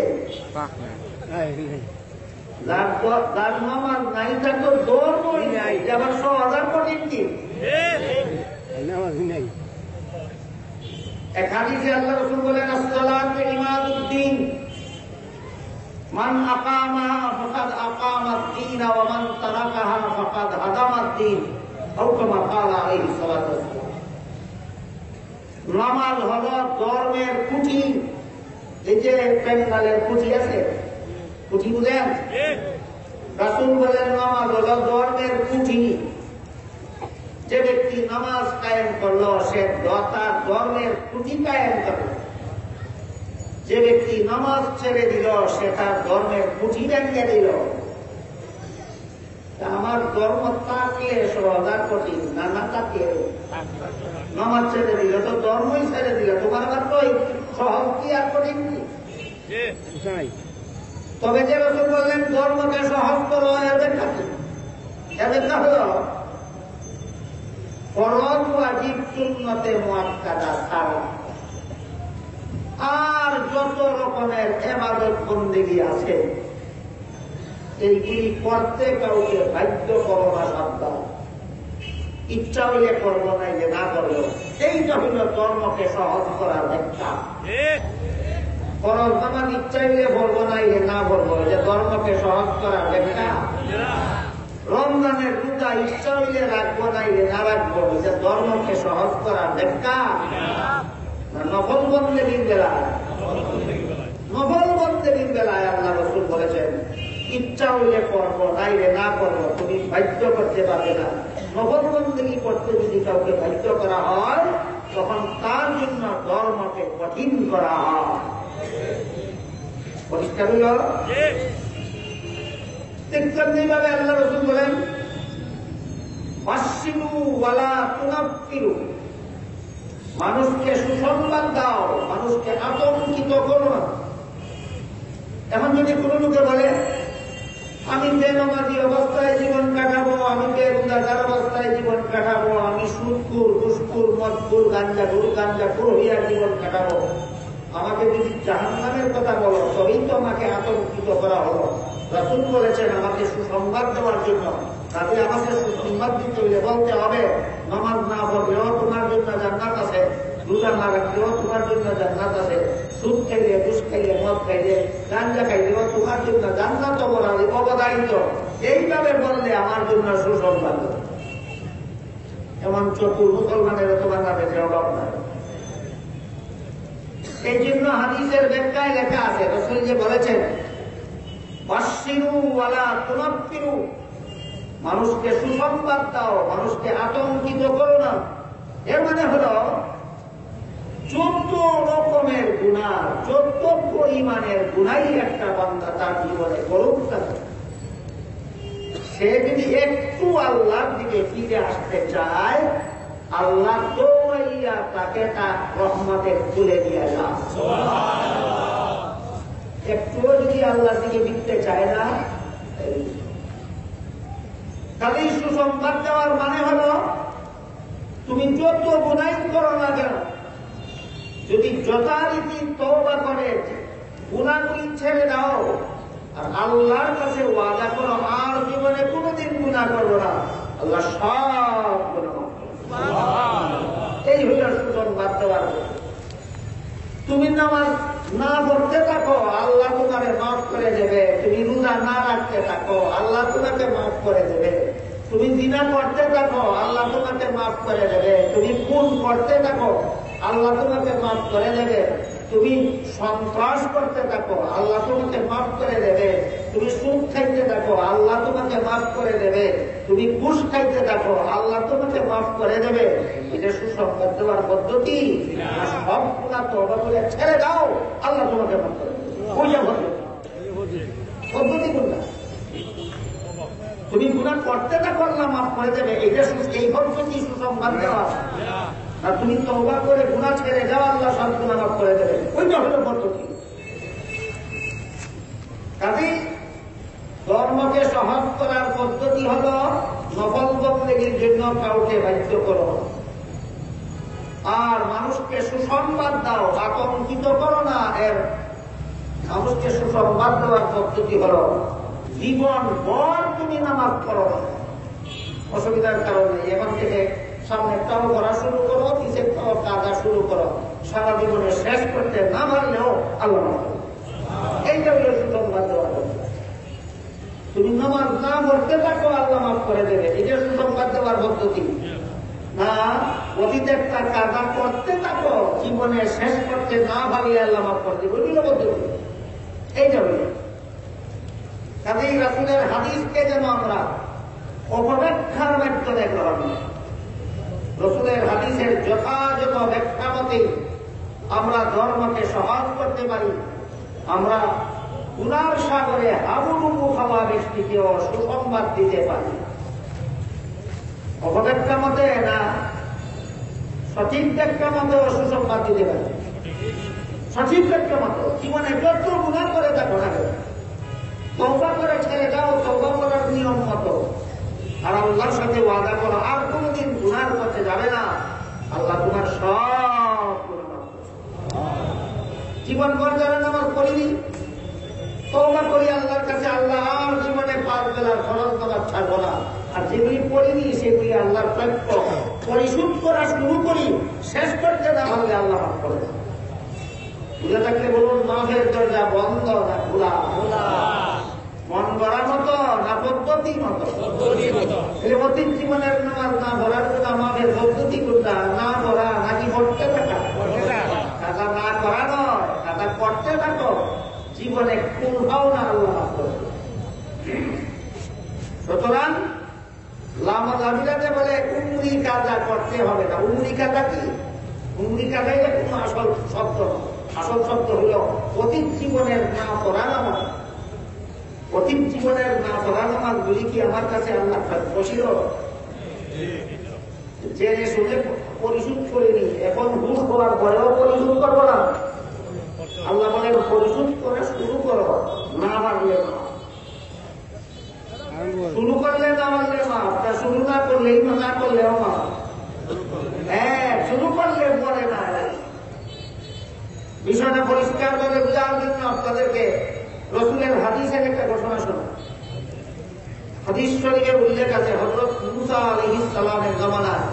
যার নামাজ নাই তার তো ধর্মই নাই, আবার সহজ আর কঠিন কি? এক হাদিসে আল্লাহ রাসূল বলেন, আসসালাতু ইমাদুদ্দিন, মান আকামাহা ফাকাদ আকামাদ-দ্বীন ওয়া মান তারাকাহা ফাকাদ হাদামাদ-দ্বীন, আও কামা ক্বালা আলাইহিস সালাতু ওয়াসসালাম। নামাজ হল ধর্মের খুঁটি। এই যে প্যান্ডালের খুঁটি আছে, খুঁটি বুঝেন? রাসূল বলেন নামাজ হল ধর্মের খুঁটি। যে ব্যক্তি নামাজ কায়েম করলো সে তার ধর্মের খুঁটি কায়েম করল। যে ব্যক্তি নামাজ ছেড়ে দিল সে তার ধর্মের খুঁটি ভেঙে দিল। আমার ধর্ম থাকলে সহজ আর কঠিন, না না থাকলে নামাজ ছেড়ে দিল তো ধর্মই ছেড়ে দিল, তোমার আবার তো সহজ কি আর কঠিন কি? তবে যে রাসূল বললেন ধর্মকে সহজ করো, এর ব্যাখ্যা কি? এর ব্যাখ্যা হল ফরজ ওয়াজিব সুন্নতে মুআক্কাদা ছাড়া আর যত রকমের ইবাদত বন্দেগী আছে এইগুলি করতে কাউকে বাধ্য করো না, সাবধান। ইচ্ছা হইলে করবো, না যে না করবো। এইটা হইল ধর্মকে সহজ করার ব্যাখ্যা। ফরজ নামাজ ইচ্ছা হইলে বলবো, না যে না বলবো, যে ধর্মকে সহজ করার ব্যাখ্যা। রমজানের রোজা ইচ্ছা হইলে রাখবো, না যে না রাখবো, যে ধর্মকে সহজ করার ব্যাখ্যা। নফল বন্দেগীর বেলায়, নফল বন্দেগীর বেলায় আল্লাহ রাসূল বলেছেন ইচ্ছা হইলে করবো, নাইলে না করবো, তুমি বাধ্য করতে পারবে না। নফল বন্দেগী করতে যদি কাউকে বাধ্য করা হয়, তখন তার জন্য ধর্মকে কঠিন করা হয়। পরিষ্কার হইল? তেমনিভাবে আল্লাহ রাসূল বলেন, বাশশিরু ওয়ালা তুনাফফিরু, মানুষকে সুসংবাদ দাও, মানুষকে আতঙ্কিত করো না। এখন যদি কোনো লোকে বলে আমি বেনামাজি অবস্থায় জীবন কাটাবো, আমি বেরোজগার অবস্থায় জীবন কাটাবো, আমি সুদখোর, ঘুষখোর, মদখোর, গাঞ্জাখোর হইয়া জীবন কাটাবো, আমাকে যদি জাহান্নামের কথা বলো তবেই তো আমাকে আতঙ্কিত করা হলো। রাসূল বলেছেন আমাকে সুসংবাদ দেওয়ার জন্য। তাতে আমাকে সুসংবাদ দিতে হলে বলতে হবে, নামাজ না পড়লেও তোমার জন্য জান্নাত আছে, রোজা না রাখলেও তোমার জন্য জান্নাত আছে, সুদ খাইলে, ঘুষ খাইলে, মদ খাইলে, গাঞ্জা খাইলেও তোমার জন্য জান্নাত অবধারিত। এইভাবে বললে আমার জন্য সুসংবাদ। এমন চতুর মুসলমানের তোমার কাছে অভাব নাই। এই জন্য হাদিসের ব্যাখ্যায় লেখা আছে, রাসূল যে বলেছেন বাশশিরু ওয়ালা তুনাফফিরু, মানুষকে সুসংবাদ দাও, মানুষকে আতঙ্কিত করো না। এর মানে হল 14 রকমের গুনাহ, 14 পরিমাণের গুনাই একটা বান্দা তার জীবনে করুক, সে যদি একটু আল্লাহর দিকে ফিরে আসতে চায়, আল্লাহ দৌড়াইয়া তাকে তার রহমতে তুলে দিয়ে যান। একটুও যদি আল্লাহর দিকে ফিরতে চায় না, তাহলে সুসংবাদ দেওয়ার মানে হল তুমি যত গুনাহ করো না কেন, যদি যথারীতি তওবা করে গুনাহগুলি ছেড়ে দাও আর আল্লাহর কাছে ওয়াদা করো আর জীবনে কোনোদিন গুনাহ করবো না, আল্লাহ সব গুনাহ মাফ করবেন। এই হইল সুসংবাদ দেওয়ার। তুমি নামাজ না পড়তে থাকো, আল্লাহ তোমাকে মাফ করে দেবে। তুমি রোজা না রাখতে থাকো, আল্লাহ তোমাকে মাফ করে দেবে। তুমি জিনা করতে থাকো, আল্লাহ তোমাকে মাফ করে দেবে। তুমি খুন করতে থাকো, আল্লাহ তোমাকে মাফ করে দেবে। তুমি সন্ত্রাস করতে থাকো, আল্লাহ তোমাকে মাফ করে দেবে। তুমি সুদ খাইতে থাকো, আল্লাহ তোমাকে মাফ করে দেবে। তুমি ঘুষ খাইতে থাকো, আল্লাহ তোমাকে মাফ করে দেবে। এটা সুসংবাদ দেওয়ার পদ্ধতি? সব গুনাহ তওবা করে ছেড়ে দাও, আল্লাহ তোমাকে মাফ করে দেবে। ওইটা পদ্ধতি কোনটা? তুমি গুনাহ করতে থাকো, আল্লাহ মাফ করে দেবে, এটা এই পদ্ধতি সুসংবাদ দেওয়া। আর তুমি তওবা করে গুনাহ ছেড়ে যাও, আল্লাহ সব গুনাহ মাফ করে দেবে, ওইটা হলো পদ্ধতি। কাজেই ধর্মকে সহজ করার পদ্ধতি হল নফল বন্দেগীর জন্য কাউকে বাধ্য করো আর মানুষকে সুসংবাদ দাও, আতঙ্কিত করো না। এর মানুষকে সুসংবাদ দেওয়ার পদ্ধতি হল জীবন ভর তুমি নামাজ পড়ো না, অসুবিধার কারণে এখন থেকে সামনেরটাও করা শুরু করো, পিছেরটাও কাজা শুরু করো, সারা জীবনে শেষ করতে না পারলেও আল্লাহ মাফ করবে। এইটা হল সুসংবাদ দেওয়ার পদ্ধতি। তুমি নামাজ না পড়তে থাকো, আল্লাহ মাফ করে দেবে, এটা সুসংবাদ দেওয়ার পদ্ধতি না। অতীতে একটা কাজা করতে থাকো, জীবনে শেষ করতে না পারলে আল্লাহ মাফ করে দেবে, ওইগুলো পদ্ধতি। এইটা হইল। কাজেই রাসূলের হাদিসকে যেন আমরা অপব্যাখ্যার মাধ্যমে গ্রহণ করি, রাসূলের হাদিসের যথাযথ ব্যাখ্যা মতে আমরা ধর্মকে সহজ করতে পারি, আমরা গুনার সাগরে হাবুডুবু খাওয়া ব্যক্তিকেও সুসংবাদ দিতে পারি। অপব্যাখ্যা মতে না, সঠিক ব্যাখ্যা মতেও সুসংবাদ দিতে পারি। সঠিক ব্যাখ্যা মতো জীবনে যত গুনাহ করে থাকো না কেন, তওবা করে ছেড়ে দাও, তওবা করার নিয়ম মতো, আর আল্লাহর সাথে ওয়াদা করো আর কোনদিন গুনার পথে যাবে না, আল্লাহ তোমার সব গুনাহ মাফ করবে। জীবন ভর যারা নামাজ পড়িনি, তওবা করি আল্লাহর কাছে, আল্লাহ আর জীবনে 5 বেলার ফরজ নামাজ ছাড়বো না, আর যেগুলি পড়িনি সেগুলি আল্লাহর প্রাপ্য পরিশোধ করা শুরু করি, শেষ করতে না পারলে আল্লাহ মাফ করে দেবে। বুঝে থাকলে বলুন, মাফের দরজা বন্ধ না খোলা? মন গড়ার মতো না পদ্ধতি মতো? অতীত জীবনের নামাজ না ভরার কোথা, মাফের পদ্ধতি কোথা? না ভরা নাকি পড়তে থাকা? কাজা না করা নয়, কাজা করতে থাকো, জীবনে কোন ভাও না আল্লাহ মাফ করবে। সুতরাং লামিলাতে বলে উমরি কাজা করতে হবে না। উমরি কাজা কি? উমরি কাজাই কোন আসল শব্দ। আসল শব্দ হল অতীত জীবনের না পড়া নামাজ। অতীত জীবনের না পড়া নামাজ গুলি কি আমার কাছে আল্লাহ বসিল? জেনে শুনে পরিশোধ করিনি, এখন হুশ হওয়ার পরেও পরিশোধ করবো না। আল্লাহ বলেন পরিশোধ করে শুরু করো, না মারলে না। শুরু করলে না মারলে মা, শুরু না করলেই না করলেও মা। হ্যাঁ, শুরু করলে পরে না। বিষয়টা পরিষ্কার করে বোঝার জন্য আপনাদেরকে রসুলের হাদিসের একটা ঘটনা শোনা। হাদিস শরীফে উল্লেখ আছে হযরত মুসা আলাইহিস সালামের জামানায়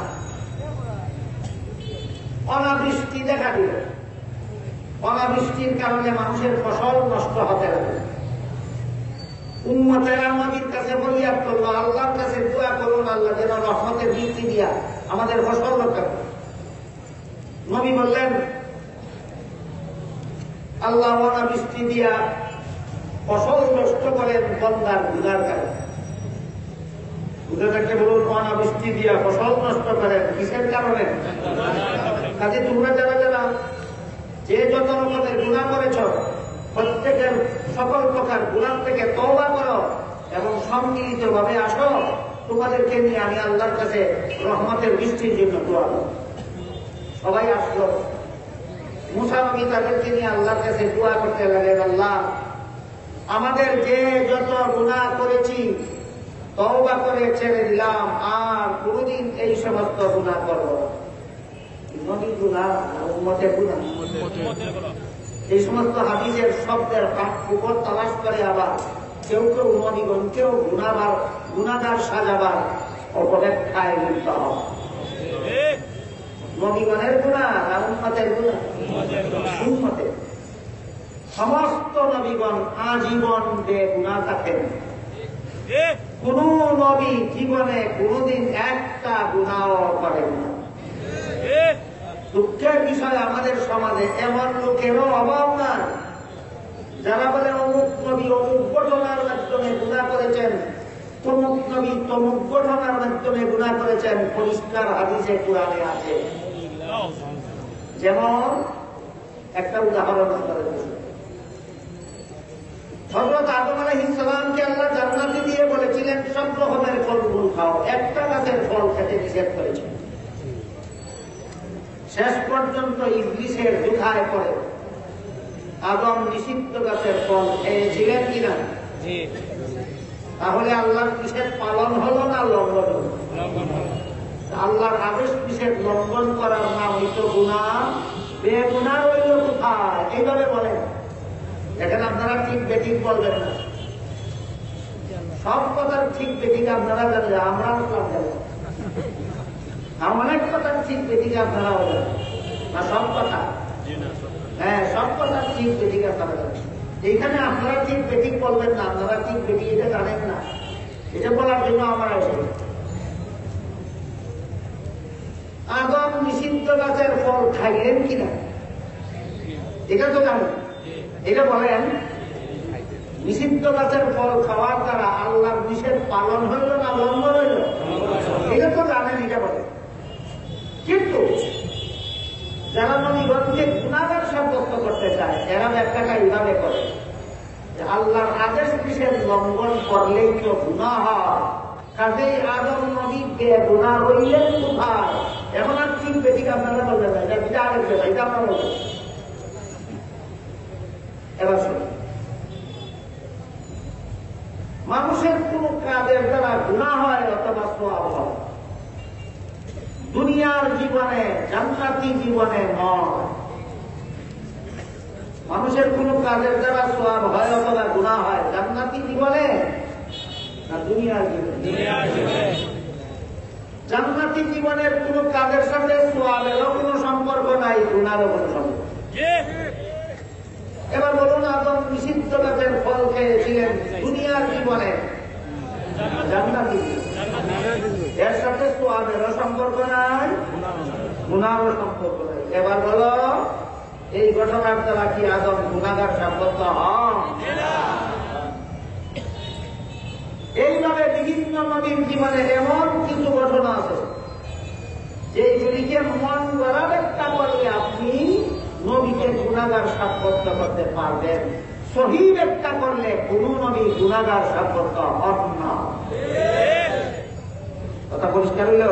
অনাবৃষ্টি দেখা দিল। অনাবৃষ্টির কারণে মানুষের ফসল নষ্ট হতে লাগে। উম্মতেরা নবীর কাছে ফরিয়াদ করলো, আল্লাহর কাছে দোয়া করুন, আল্লাহ যেন রহমতের বৃষ্টি দিয়া আমাদের ফসল রক্ষা করে। নবী বললেন আল্লাহ অনাবৃষ্টি দিয়া ফসল নষ্ট করেন বন্দার গুনার কারণে। বুঝে বলুন, অনাবৃষ্টি দিয়া ফসল নষ্ট করেন কিসের কারণে? কাজে তোমরা যারা যারা যে যত রকমের গুনাহ করেছ প্রত্যেকের সকল প্রকার গুনাহ থেকে তওবা করো এবং সম্মিলিত ভাবে আসো। তোমাদেরকে নিয়ে আমি আল্লাহর কাছে রহমতের বৃষ্টির জন্য দোয়া করব। সবাই আসলো। মুসা নবী তাদেরকে নিয়ে আল্লাহর কাছে দোয়া করতে লাগলেন, আল্লাহ আমাদের যে যত গুনাহ করেছি তওবা করে ছেড়ে দিলাম, আর কোনদিন এই সমস্ত গুনাহ করব না। নবীর গুনাহ, উম্মতের গুনাহ। এই সমস্ত হাদিসের শব্দের উপর তালাশ করে আবার কেউ কেউ নবীগণকেও গুনাহগার সাজাবার অপেক্ষায় লিপ্ত হবে। নবীগণের গুনাহ না উম্মতের গুনাহ? উম্মতের। সমস্ত নবীগণ আজীবন বেগুনাহ থাকেন। কোন নবী জীবনে কোনদিন একটা গুনাহ করেন না। দুঃখের বিষয় আমাদের সমাজে এমন লোকেরও অভাব নাই যারা বলে অমুক নবী অমুক ঘটনার মাধ্যমে গুনাহ করেছেন, তমুক নবী তমুক ঘটনার মাধ্যমে গুনাহ করেছেন। পরিষ্কার হাদিসে কুরআনে আছে। যেমন একটা উদাহরণ আপনাদের হযরত আদম আলাইহিস সালামকে আল্লাহ জান্নাতে দিয়ে বলেছিলেন সব রকমের ফলমূল খাও, একটা গাছের ফল খেতে নিষেধ করেছেন। শেষ পর্যন্ত ইবলিসের দুখায় পড়ে আদম নিষিদ্ধ গাছের ফল খেয়েছিলেন কিনা? তাহলে আল্লাহর নিষেধ পালন হলো না লঙ্ঘন হলো? আল্লাহর আদেশ নিষেধ লঙ্ঘন করার নাম হইতো গুনাহ। বেগুনাহ হইল কোথায়? এইভাবে বলেন। এখানে আপনারা ঠিক বেঠিক বলবেন না, সব কথার ঠিক বেঠিক আপনারা জানলে আমরা জানবো। অনেক কথার ঠিক বেঠিক আপনারা বলেন না, সব কথা। হ্যাঁ, সব কথার ঠিক বেঠিক আপনারা জানেন। এইখানে আপনারা ঠিক বেঠিক বলবেন না, আপনারা ঠিক বেঠিক এটা জানেন না, এটা বলার জন্য আমরা এসেছি। আদম নিষিদ্ধ গাছের ফল খাইলেন কিনা এটা তো জানেন। এটা বলেন নিষিদ্ধ গাছের ফল খাওয়ার দ্বারা আল্লাহর নিষেধ পালন হইল না লঙ্ঘন হইল? এটা তো জানেন, এটা বলেন। কিন্তু যারা নবীগণকে গুনাহগার সাব্যস্ত করতে চায় এরা ব্যাখ্যাটা এইভাবে করে যে আল্লাহর আদেশ নিষেধ লঙ্ঘন করলেই তো গুনাহ হয়, কাজেই আদম নবী বেগুনাহ হইলেন কোথায়? এখন আর ঠিক বেঠিক আপনারা বলবেন না, এটা আরেক বেটা, এটা আমরা বলবেন। এবার শুনুন, মানুষের কোন কাজের দ্বারা গুনাহ হয় অথবা সওয়াব হয় দুনিয়ার জীবনে, জান্নাতি জীবনে নয়। মানুষের কোন কাজের দ্বারা সওয়াব হয় অথবা গুনাহ হয় জান্নাতি জীবনে না দুনিয়ার জীবনে? জান্নাতি জীবনের কোন কাজের সাথে সওয়াবেরও কোন সম্পর্ক নাই, গুনাহেরও কোন সম্পর্ক। এবার বলুন, আদম নিষিদ্ধ গাছের ফল খেয়েছিলেন দুনিয়ার জীবনে, জান্নাতি এর সাথে সওয়াবেরও সম্পর্ক নাই, গুনাহেরও সম্পর্ক নাই। এবার বলো, এই ঘটনার দ্বারা কি আদম গুনাহগার সাব্যস্ত হন? এইভাবে বিভিন্ন নবীর জীবনে এমন কিছু ঘটনা আছে যেগুলিকে মন গড়া ব্যাখ্যা করলে আপনি নবীকে গুনাহগার সাব্যস্ত করতে পারবেন, সহি ব্যাখ্যা করলে কোন নবী গুনাহগার সাব্যস্ত হন না। কথা পরিষ্কার হইল?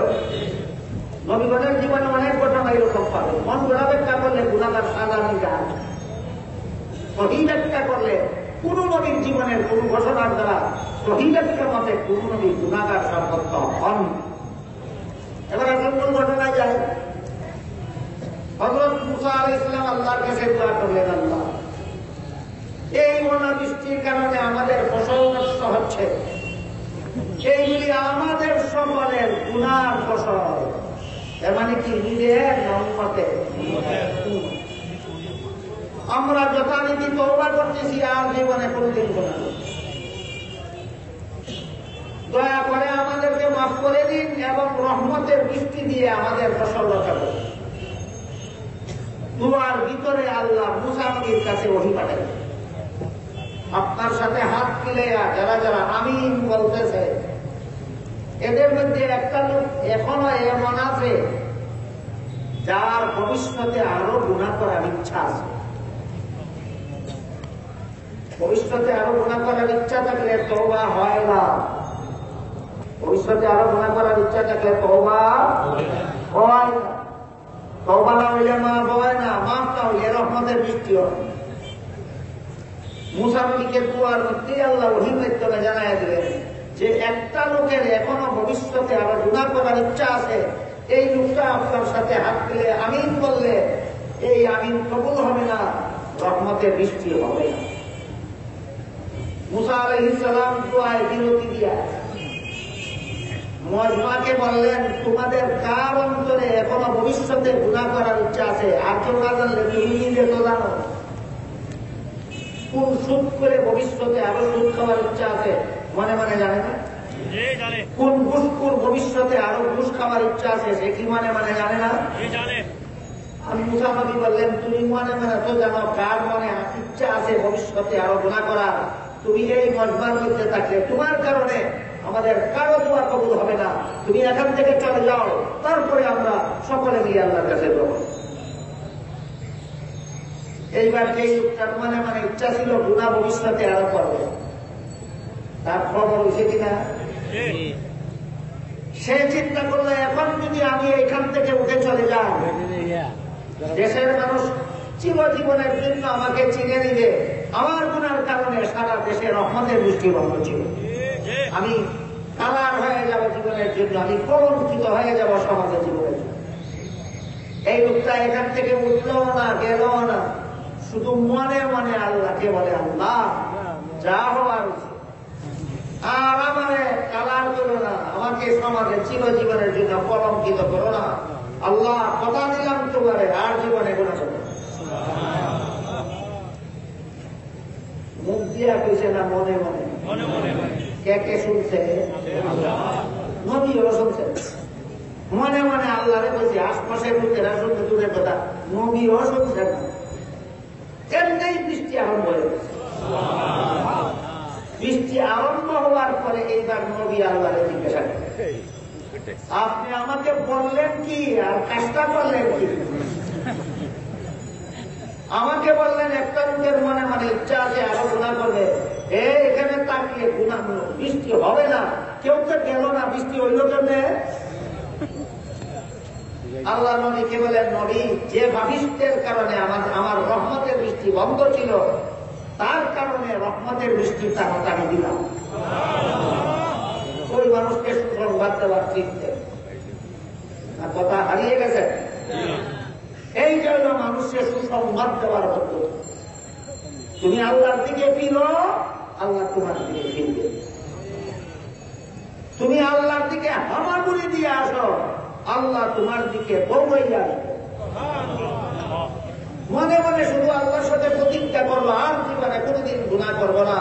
নবীগণের জীবনে অনেক ঘটনা এরকম পাবে, মন গড়া ব্যাখ্যা করলে গুনাহগার সাজা নিয়ে যান, সহি ব্যাখ্যা করলে কোন নবীর জীবনের কোন ঘটনার দ্বারা সহি ব্যাখ্যার মতে কোন নবী গুনাহগার সাব্যস্ত হন। এবার আসল কোন ঘটনায় যায়? হযরত মুসা আলাইহিস সালাম আল্লাহর কাছে দোয়া করলেন, আল্লাহ এই অনাবৃষ্টির কারণে আমাদের ফসল নষ্ট হচ্ছে, এইগুলি আমাদের সকলের গুনার ফসল। এর মানে কি? নিজের নমতে আমরা যথারীতি তওবা করতেছি, আর জীবনে কোনদিন গুনাহ করব। দয়া করে আমাদেরকে মাফ করে দিন এবং রহমতের বৃষ্টি দিয়ে আমাদের ফসল রক্ষা করুন। দুয়ার ভিতরে আল্লাহ মুসা নবীর কাছে ওহী পাঠালেন, আপনার সাথে হাত মিলাইয়া যারা যারা আমিন বলতেছে, এদের মধ্যে একটা লোক এখনো এমন আছে যার ভবিষ্যতে আরো গুনাহ করার ইচ্ছা আছে। ভবিষ্যতে আরো গুনাহ করার ইচ্ছা থাকলে তওবা হয় না। ভবিষ্যতে আরো গুনাহ করার ইচ্ছা থাকলে তওবা হয় না। তওবা না হইলে মাফ হয় না, মাফ না হইলে রহমতের বৃষ্টি হয়। মুসা নবীকে দুয়ার মধ্যে আল্লাহ ওহীর মাধ্যমে জানায় দিলেন যে একটা লোকের এখনো ভবিষ্যতে আরো গুনাহ করার ইচ্ছা আছে, এই লোকটা আপনার সাথে হাত মিলে আমিন বললে এই আমিন কবুল হবে না, রহমতের বৃষ্টি হবে না। মুসা আলাইহিস সালাম দোয়ায় বিরতি দিয়া মজমাকে বললেন, তোমাদের কার অন্তরে এখনো ভবিষ্যতে গুনাহ করার ইচ্ছা আছে? আর কেউ না জানলে তুমি নিজে তো জানো। কোন সুদ করে ভবিষ্যতে আরো সুদ খাওয়ার ইচ্ছা আছে? মনে মনে জানে না। কোন ঘুষখোর ভবিষ্যতে আরো ঘুষ খাওয়ার ইচ্ছা আছে? সে কি মনে মনে জানে না। আমি মুসা নবী বললেন, তুমি মনে মনে তো জানো কার মনে ইচ্ছা আছে ভবিষ্যতে আরো গুনাহ করার। তুমি এই মজমার মধ্যে থাকলে তোমার কারণে আমাদের কারো দোয়া কবুল হবে না, তুমি এখান থেকে চলে যাও, তারপরে আমরা সকলে মিলে আল্লাহর কাছে যাবো। এইবার যেই লোকটার মনে মনে ইচ্ছা ছিল গুনাহ ভবিষ্যতে আরো করবে, তার খবর হয়েছে কিনা? সে চিন্তা করলো, এখন যদি আমি এখান থেকে উঠে চলে যাই, দেশের মানুষ চিরজীবনের জন্য আমাকে চিনে নিবে, আমার গুনার কারণে সারা দেশে রহমতের বৃষ্টি বন্ধ ছিল, আমি কালার হয়ে যাব জীবনের জন্য, আমি কলঙ্কিত হয়ে যাব সমাজের জীবনের জন্য। এই লোকটা এখান থেকে উঠলো না, গেল না, শুধু মনে মনে আল্লাহকে বলে, আল্লাহ যা হওয়ার উচিত, আর আমারে কালার করো না, আমাকে সমাজে চিরজীবনের জন্য কলঙ্কিত করো না। আল্লাহ কথা দিলাম তোমারে, আর জীবনে গুনাহ করব না। মুখ দিয়া কইছে না মনে মনে? কে কে শুনছে? নবীও শুনছে। মনে মনে আল্লাহরে কইছে, আশপাশের লোকেরা শুনতে দূরের কথা, নবীও শুনছে না। এমনি বৃষ্টি আরম্ভ হয়ে গেছে। বৃষ্টি আরম্ভ হওয়ার পরে এইবার নবী আল্লাহরে জিজ্ঞাসা করেন, আপনি আমাকে বললেন কি আর কাজটা করলেন কি? আমাকে বললেন একটা লোকের মনে মনে ইচ্ছা আছে আরো গুনাহ করবে, এখানে তাকিয়ে গুনাহ বৃষ্টি হবে না, কেউ তো গেল না, বৃষ্টি হইল কেমনে? আল্লাহ নবীকে বলেন, নবী যে ভাবিষ্টের কারণে আমার রহমতের বৃষ্টি বন্ধ ছিল, তার কারণে রহমতের বৃষ্টি আমি দিলাম। ওই মানুষকে সুসংবাদ দেওয়ার চিন্তা কথা হারিয়ে গেছে। এই জন্য মানুষকে সুসংবাদ দেওয়ার পদ্ধতি, তুমি আল্লাহর দিকে ফিরো, আল্লাহ তোমার দিকে ফিরবে। তুমি আল্লাহর দিকে হামাগুড়ি দিয়ে আসো, আল্লাহ তোমার দিকে দৌড়াইয়া আসবে। মনে মনে শুধু আল্লাহর সাথে প্রতিজ্ঞা করবো, আর জীবনে কোনোদিন গুনাহ করবো না।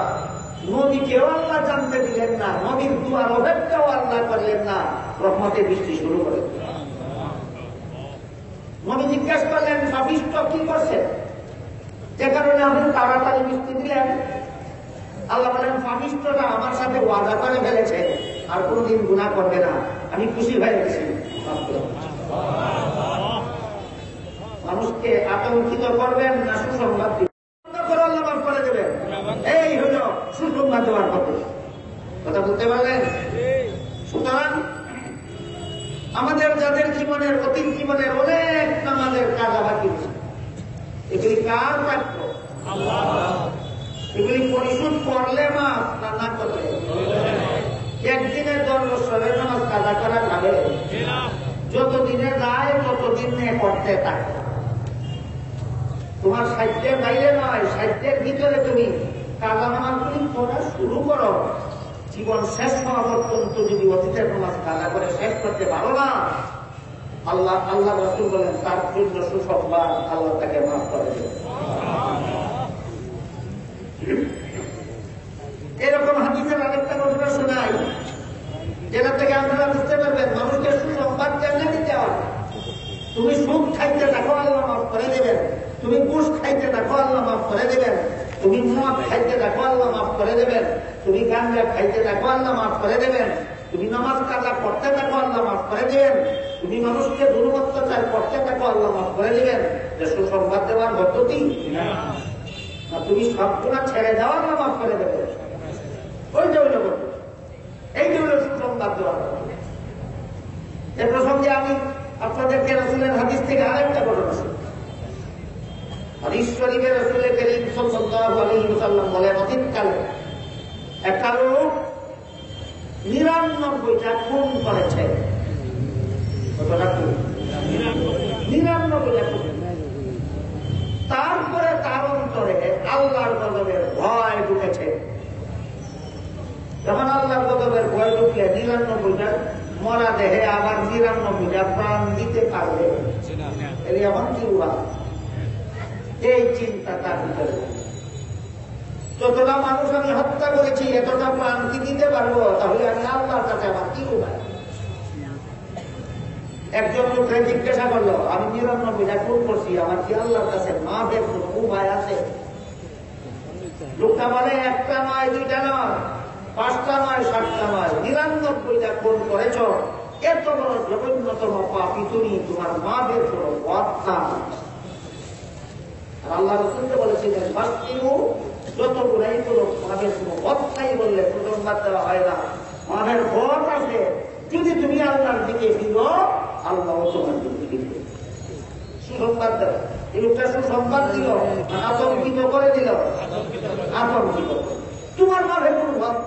নবীকেও আল্লাহ জানতে দিলেন না, নবীর দুয়ার অপেক্ষাও আল্লাহ করলেন না, রহমতের বৃষ্টি শুরু করে। নবী জিজ্ঞাসা করলেন, ভাবিষ্ঠ কি করছে যে কারণে আপনি তাড়াতাড়ি বৃষ্টি দিলেন? আল্লাহ বলেন পাপিষ্ঠরা আমার সাথে ওয়াদা করে ফেলেছে আর কোনদিন গুনাহ করবে না, আমি খুশি হয়ে গেছি। মানুষকে আতঙ্কিত করবেন না সুসংবাদ দিবেন, আল্লাহ মাফ করে দেবেন, এই হল সুসংবাদ দেওয়ার কথা বলতে পারলেন। সুতরাং আমাদের যাদের জীবনের অতীত জীবনের অনেক নামাজের কাজা বাকি আছে, এগুলি কার প্রাপ্য? এগুলি পরিশোধ করলে মাফ না না করলে? একদিনে 10 বছরের নামাজ কাজা করা যাবে? যতদিনে যায় ততদিনে করতে থাকে। তোমার সাহিত্যের বাইরে নয়, সাহিত্যের ভিতরে তুমি কাজা নামাজগুলি করা শুরু করো। জীবন শেষ হওয়া পর্যন্ত যদি অতীতের নামাজ কাজা করে শেষ করতে পারো না, আল্লাহ রাসূল বলেন তার জন্য সুসংবাদ, আল্লাহ তাকে মাফ করে দেবে। এরকম হাদিসের আরেকটা ঘটনা শোনাই, যেটা থেকে আপনারা বুঝতে পারবেন মানুষকে সুসংবাদ কেমনে দিতে হবে। তুমি সুখ খাইতে থাকো, আল্লাহ মাফ করে দেবেন। তুমি ঘুষ খাইতে থাকো, আল্লাহ মাফ করে দেবেন। তুমি মদ খাইতে থাকো, আল্লাহ মাফ করে দেবেন। তুমি গাঁজা খাইতে থাকো, আল্লাহ মাফ করে দেবেন। তুমি নামাজ কাজা করতে থাকো, আল্লাহ মাফ করে দেবেন। তুমি মানুষকে জুলুম অত্যাচার করতে থাকো, আল্লাহ মাফ করে দেবেন। যে সুসংবাদ দেওয়ার পদ্ধতি না, তুমি সব গুণা ছেড়ে দেওয়া, আল্লাহ মাফ করে দেবে। ওইটা হইল পদ্ধতি, এইটা হইল সুসংবাদ দেওয়ার পদ্ধতি। এ প্রসঙ্গে আমি আপনাদেরকে রাসূলের হাদিস থেকে আরেকটা ঘটনা শুনি। হাদিস শরীফে রাসূল করিম সাল্লাল্লাহু আলাইহি ওয়াসাল্লাম বলেন, অতীতকালে একটা লোক 99টা খুন করেছে। কতটা খুন? 99টা খুন। তারপরে তার অন্তরে আল্লাহর গজবের ভয় ঢুকেছে। যখন আল্লাহর গজবের ভয় ঢুকলে 99টা মরা দেহে আবার 99টা প্রাণ দিতে পারবে, এখন কি উহা? এই চিন্তা তার ভিতরে, যতটা মানুষ আমি হত্যা করেছি এতটা প্রাণ কি দিতে পারবো, তাহলে আমি আল্লাহর কাছে আমার কি উপায়? একজন লোককে জিজ্ঞাসা করলো, আমি 99টা খুন করছি, আমার কি আল্লাহর কাছে মাফের কোন উপায় আছে? লোকটা বলে, একটা নয়, 2টা নয়, 5টা নয়, 7টা নয়, 99টা খুন করেছ, এত বড় জঘন্যতম পাপী তুমি, তোমার মাফের কোন পথ না। আল্লাহ রাসূলকে বলেছিলেন, বাস্তিমু, যত গুনাই করো মাফের কোন পথ নাই বললে সুসংবাদ দেওয়া হয় না। মাফের পথ আছে, যদি তুমি আল্লাহর দিকে ফিরো, আল্লাহ তোমার দিকে ফিরবে। সুসংবাদ দেওয়া, এই লোকটা সুসংবাদ দিল, আতঙ্কিত করে দিল, আতঙ্কিত। তোমার মাফের কোন পথ,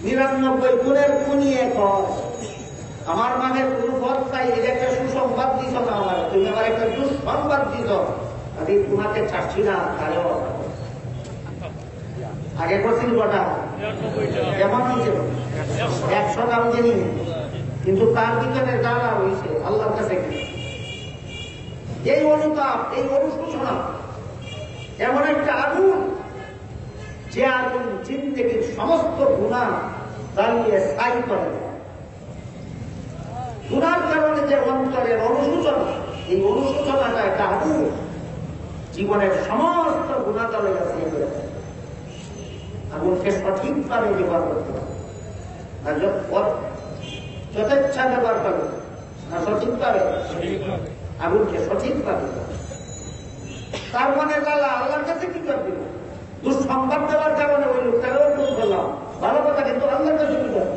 99 খুনের খুনিয়ে কর, আমার মানের কোন পথ নাই, এটা একটা সুসংবাদ দিছ না আমার, তুমি আমার একটা দুঃসংবাদ দিছ। আমি তোমাকে ছাড়ছি না। আগে করছিল কটা? এমন হয়েছে 100 দাম জেনি, কিন্তু তার ভিতরে জ্বালা হয়েছে আল্লাহর কাছে। এই অনুতাপ, এই অনুশোচনা এমন একটা আগুন, যে আগুন জিন্দেগীর সমস্ত গুনাহ জ্বালিয়ে ছাই করে দেয়। গুনার কারণে যে অন্তরের অনুশোচনা, এই অনুশোচনাটা একটা আগুন, জীবনের সমস্ত গুনাহ জ্বালিয়ে ছাই করে দেয়। আগুনকে সঠিকভাবে ব্যবহার করতে হবে, আর যথেচ্ছা ব্যবহার করবে না, সঠিকভাবে আগুনকে সঠিকভাবে। তার মানে জ্বালা আল্লাহর কাছে কি করবে? দুঃসংবাদ দেওয়ার কারণে ওই লোকটাকেও খুন করলাম, ভালো কথা, কিন্তু আল্লাহর কাছে কি করবে?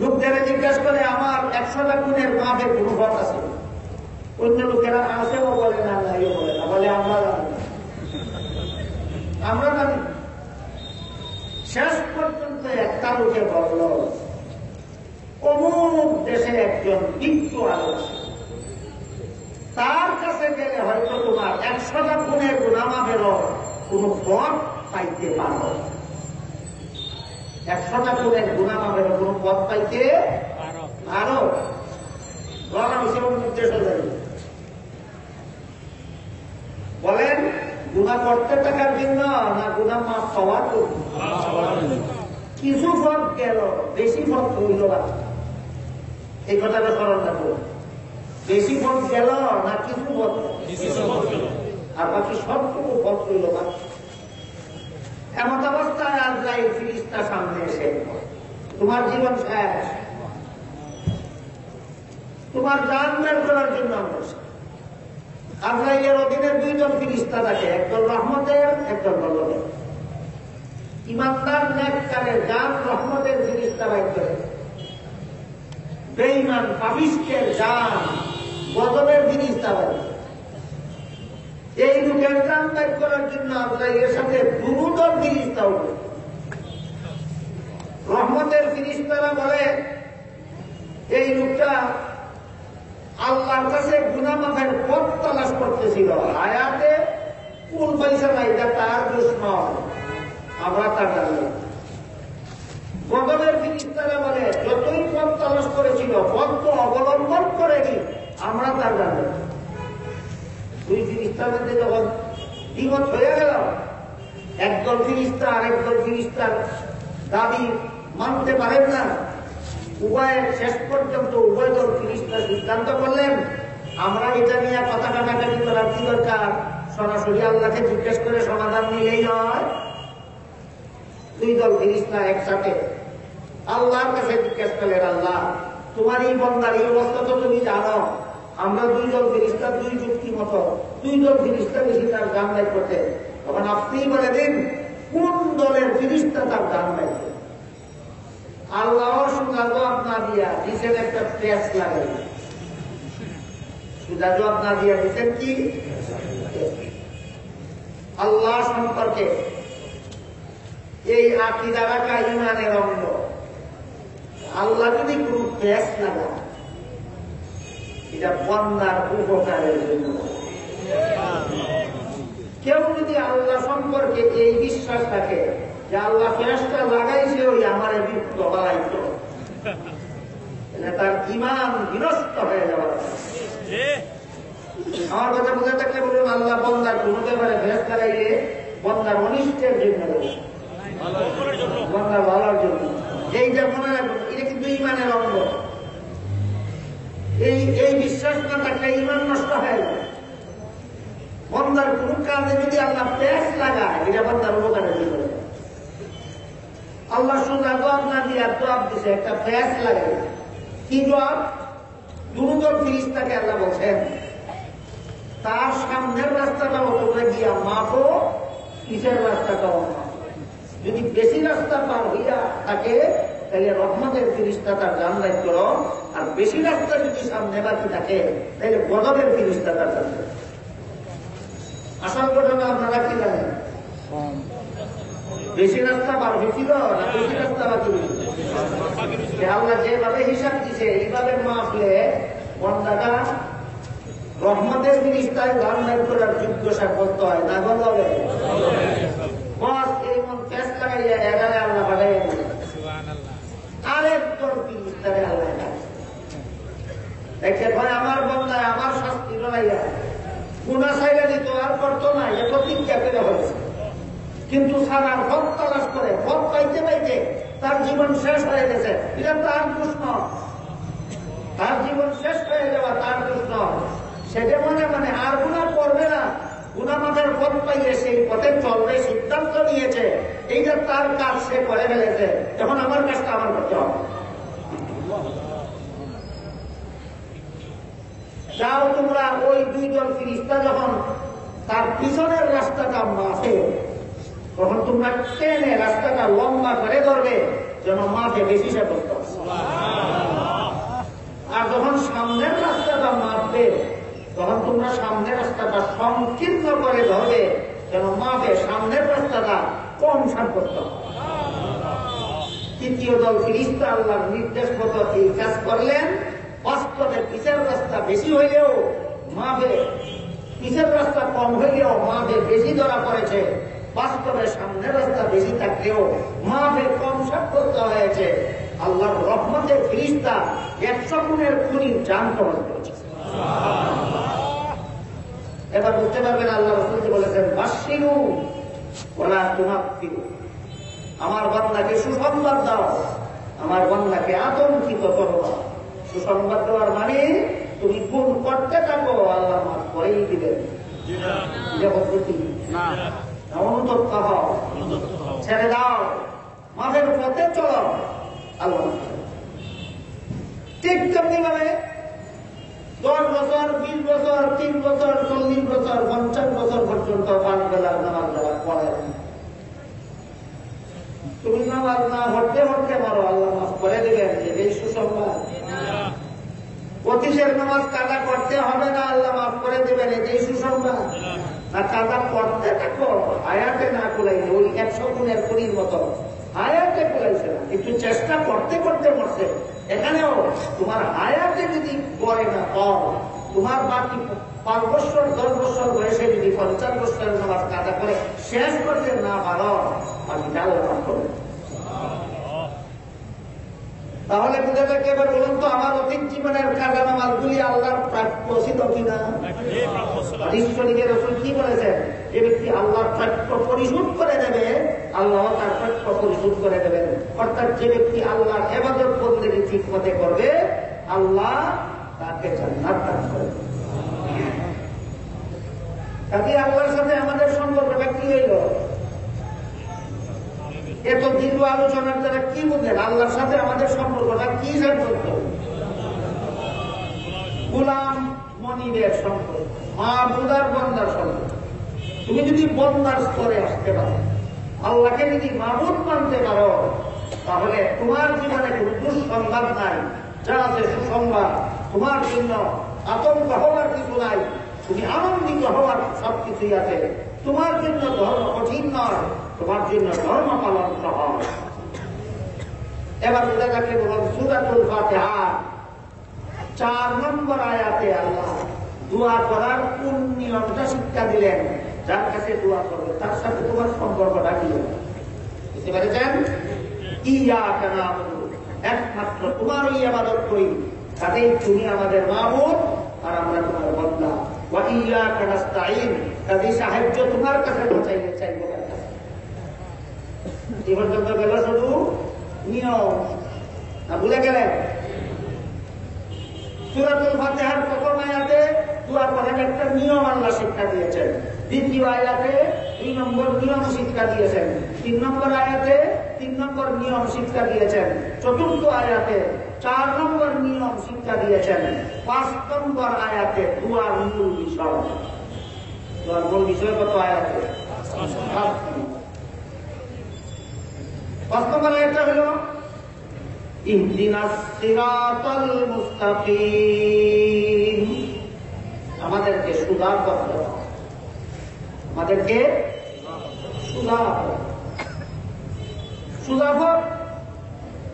লোকদের জিজ্ঞাসা করে, আমার 100টা খুনের মাফের কোন পথ আছে? অন্য লোকেরা আসেও বলে না, নাইও বলে না, বলে আমরা জানি, আমরা জানি। শেষ পর্যন্ত একটা লোকে বলল, অমুক দেশে একজন বিজ্ঞ আলোক, তার কাছে গেলে হয়তো তোমার 100টা খুনের গুনাহ মাফেরও কোন পথ পাইতে পারো। 100টা খুনের গুনাহ মাফেরও কোন পথ পাইতে পারো। উদ্দেশ্য বলেন, গুনাহ করতে থাকার জন্য না গুনাহ মাফ হওয়ার জন্য? কিছু পথ গেল, বেশি পথ হইল না। এই কথাটা স্মরণ রাখো, বেশি পথ গেল না কিছু পথ, আর বাকি সবটুকু পথ হইল না। এমন অবস্থায় আজরাইল ফেরেশতা সামনে এসে তোমার জীবন শেষ, তোমার জান বের করার জন্য আজরাইলের অধীনে দুইজন ফেরেশতা থাকে, একদল রহমতের, একদল গজবের। ইমানদার নেককারের জান রহমতের ফেরেশতা বাইর করে, বেঈমান পাপিষ্ঠের জান গজবের ফেরেশতা বাইর করে। এই লোকের জান বাইর করার জন্য আজরাইলের সাথে দুজন ফেরেশতা উঠে। রহমতের ফেরেশতারা বলে এই লোকটা আল্লাহর কাছে গুনাহ মাফের পথ তালাশ করতেছিল, হায়াতে কোন পয়সা নাই, এটা তার দোষ নয়, আমরা তার জানি। গজবের ফেরেশতারা বলে যতই পথ তালাশ করেছিল পথ তো অবলম্বন করেনি, আমরা তার জানি। দুই ফেরেশতার মধ্যে যখন দ্বিমত হয়ে গেল, একদল ফেরেশতা আরেকদল ফেরেশতার দাবি মানতে পারেন না, উভয়ের শেষ পর্যন্ত উভয় দল ফেরেশতা সিদ্ধান্ত করলেন আমরা এটা নিয়ে কথা কাটাকাটি করার কি দরকার, সরাসরি আল্লাহকে জিজ্ঞেস করে সমাধান নিলেই নয়। দুই দল ফেরেশতা একসাথে আল্লাহর কাছে জিজ্ঞেস করলেন, আল্লাহ তোমার এই বন্দার এই অবস্থা তো তুমি জানো, আমরা দুই দল ফেরেশতা দুই যুক্তি মতো দুই দল ফেরেশতা বেশি তার গান বাইর করতে, তখন আপনি বলে দিন কোন দলের ফেরেশতা তার গান বাইর করে। আল্লাহ সুদা জবাব না দিয়া দিচ্ছেন একটা পেঁচ লাগাই, সুদা জবাব না দিয়া দিচ্ছেন কি আল্লাহ সম্পর্কে এই আকীদা রাখা ঈমানের অঙ্গ। আল্লাহ যদি কোন পেঁচ লাগায় এটা বান্দার উপকারের জন্য। কেউ যদি আল্লাহ সম্পর্কে এই বিশ্বাস থাকে যে আল্লাহ ফেরেশতা লাগাইছে ওই আমার বিপদ বাড়াইতো, তার ঈমান বিনষ্ট হয়ে যাওয়ার। আমার কথা বুঝে থাকলে বলুন, আল্লাহ বন্দার কোন ব্যাপারে ফেরেশতা লাগাইলে বন্দার অনিষ্টের জন্য, বন্দার ভালোর জন্য। এইটা মনে রাখুন, এটা কিন্তু ঈমানের অঙ্গ। এই বিশ্বাস না থাকলে ঈমান নষ্ট হয়ে যায়। বন্দার কোন কাজে যদি আল্লাহ পেঁচ লাগায় এটা বন্দার উপকারের জন্য। আল্লাহ সুদা জবাব না দিয়ে জবাব দিছে একটা পেঁচ লাগে। কি জবাব? দুজন ফেরেশতাকে আল্লাহ বলছেন তার সামনের রাস্তাটাও তোমরা গিয়া মাপো, পিছের রাস্তাটাও মাপো। যদি বেশি রাস্তা পার হইয়া থাকে তাহলে রহমতের ফেরেশতা তার জান বাইর করো, আর বেশি রাস্তা যদি সামনে বাকি থাকে তাহলে গজবের ফেরেশতা তার জান বাইর করো। আসল ঘটনা আপনারা কি জানেন? বেশি রাস্তা পার হয়েছিল না বেশি রাস্তা বাকি হয়েছিল? আল্লাহ যেভাবে হিসাব দিছে এইভাবে মাপলে বন্দাটা রহমতের ফেরেশতায় গান বাইর করার যোগ্য সাব্যস্ত হয় না গজবে। বস এই মন পেঁচ লাগাইয়া এগারে আল্লাহ বাড়াইয়া আরেক দল ফেরেশতারে আল্লাহ দেখে ভাই আমার বন্দায় আমার শাস্তি লড়াইয়া গুনাহ ছাইড়া দিত আর করতো না, এ প্রতিজ্ঞা করে হয়েছে। কিন্তু সারার পথ তালাশ করে পথ পাইতে পাইতে তার জীবন শেষ হয়ে গেছে, এটা তার দোষ নয়। তার জীবন শেষ হয়ে যাওয়া তার দোষ নয়। সেটা মনে মানে আর গুনাহ করবে না, গুনাহ মাথার পথ পাইয়ে সেই পথে চলবে সিদ্ধান্ত নিয়েছে, এইটা তার কাজ সে করে ফেলেছে, এখন আমার কাজটা আমার করতে হবে। যাও তোমরা ওই দুইজন ফেরেশতা যখন তার পিছনের রাস্তাটা মাপে তখন তোমরা টেনে রাস্তাটা লম্বা করে ধরবে যেন মাপে বেশি সাব্যস্ত। আর যখন সামনের রাস্তাটা মাপবে তখন তোমরা সামনের রাস্তাটা সংকীর্ণ করে ধরবে যেন মাপে সামনের রাস্তাটা কম সাব্যস্ত। তৃতীয় দল ফেরেশতা আল্লাহর নির্দেশ মতো এই কাজ করলেন। বাস্তবে পিছের রাস্তা বেশি হইলেও মাপে, পিছের রাস্তা কম হইলেও মাপে বেশি ধরা পড়েছে। বাস্তবে সামনের রাস্তা বেশি থাকলেও মাপে কম সাব্যস্ত হয়েছে। আল্লাহর রহমতের ফেরেশতা 100 গুণের খুনি জান কবজ করেছে। এবার বুঝতে পারবেন আল্লাহ রাসূল বলেছেন বাশশিরু ওয়ালা তুনাফিরু, আমার বান্দাকে সুসংবাদ দাও, আমার বান্দাকে আতঙ্কিত করো না। সুসংবাদ দেওয়ার মানে তুমি গুণ করতে থাকো, আল্লাহ মাফ করেই দিবেন। অনুতপ্ত হও, ছেড়ে দাও, মাঠের পথে চলো আল্লাহ। ঠিক তেমনি ভাবে 10 বছর, 20 বছর, 3 বছর, 40 বছর, 50 বছর পর্যন্ত 5 বেলার নামাজ যারা পড়ে, তুমি নামাজ না পড়তে পড়তে মারো, আল্লাহ মাফ করে দেবেন। এই সুসংবাদ। অফিসের নামাজ কাজা করতে হবে না, আল্লাহ মাফ করে দেবেন। এই সুসংবাদ। না কাজা করতে থাকো, আয়াতে না কুলাইলে ওই 100 গুণের 20 মতো আয়াতে কুলাইছে না, একটু চেষ্টা করতে করতে মরছে। এখানেও তোমার আয়াতে যদি করে না কর, তোমার বাকি 5 বছর 10 বছর বয়সে যদি 50 বছরের নামাজ কাজা করে শেষ করতে না পারো, আমি আল্লাহ মাফ করবে। তাহলে বুঝে থাকে, এবার বলুন তো আমার অতীত জীবনের কাজা নামাজগুলি আল্লাহর প্রাপ্য ছিল কিনা? ঈশ্বরীকে রসুল কি বলেছেন? যে ব্যক্তি আল্লাহর প্রাপ্য পরিশোধ করে দেবে, আল্লাহ তার প্রাপ্য পরিশোধ করে দেবেন। অর্থাৎ যে ব্যক্তি আল্লাহর ইবাদত বন্দেগী ঠিক মতে করবে, আল্লাহ তাকে জান্নাত দান করবে। কাজে আল্লাহর সাথে আমাদের সম্পর্কটা কি হইল? এত দীর্ঘ আলোচনার দ্বারা কি বুঝলেন? আল্লাহর সাথে আমাদের সম্পর্কটা কি সম্পর্ক? গোলাম মনিবের সম্পর্ক, মাবুদার বন্দার সম্পর্ক। তুমি যদি বন্দার স্তরে আসতে পারো, আল্লাহকে যদি মাবুদ মানতে পারো, তাহলে তোমার জীবনে কোন দুঃসংবাদ নাই, যা আছে সুসংবাদ। তোমার জন্য আতঙ্ক হওয়ার কিছু নাই, তুমি আনন্দিত হওয়ার সবকিছুই আছে। তোমার জন্য ধর্ম কঠিন নয়, তোমার জন্য ধর্ম পালন সহজ। এবার বোঝা যাচ্ছে সূরাতুল ফাতিহা 4 নম্বর আয়াতে আল্লাহ দোয়া করার কোন নিয়মটা শিক্ষা দিলেন। যার কাছে দোয়া করবে তার সাথে তোমার সম্পর্কটা কি হবে বুঝতে পেরেছেন? ইয়াকা না'বুদু, একমাত্র তোমারই ইবাদত করি, কাজেই তুমি আমাদের মাবুদ আর আমরা তোমার বান্দা। ওয়া ইয়াকা নাস্তাঈন, কাজেই সাহায্য তোমার কাছে চাইলে চাইবো। এই পর্যন্ত গেল শুধু নিয়ম, না ভুলে গেলেন? সূরাতুল ফাতিহার প্রথম আয়াতে দোয়া করার একটা নিয়ম আল্লাহ শিক্ষা দিয়েছেন। দ্বিতীয় আয়াতে 2 নম্বর নিয়ম শিক্ষা দিয়েছেন। 3 নম্বর আয়াতে 3 নম্বর নিয়ম শিক্ষা দিয়েছেন। চতুর্থ আয়াতে 4 নম্বর নিয়ম শিক্ষা দিয়েছেন। 5 নম্বর আয়াতে দোয়ার মূল বিষয়। দোয়ার মূল বিষয় কত আয়াতে? 5 নম্বর আয়াতটা হলো ইহদিনাস সিরাতাল মুস্তাকিম, আমাদেরকে সুদার পথ, আমাদেরকে সুদার পথ। সুদার পথ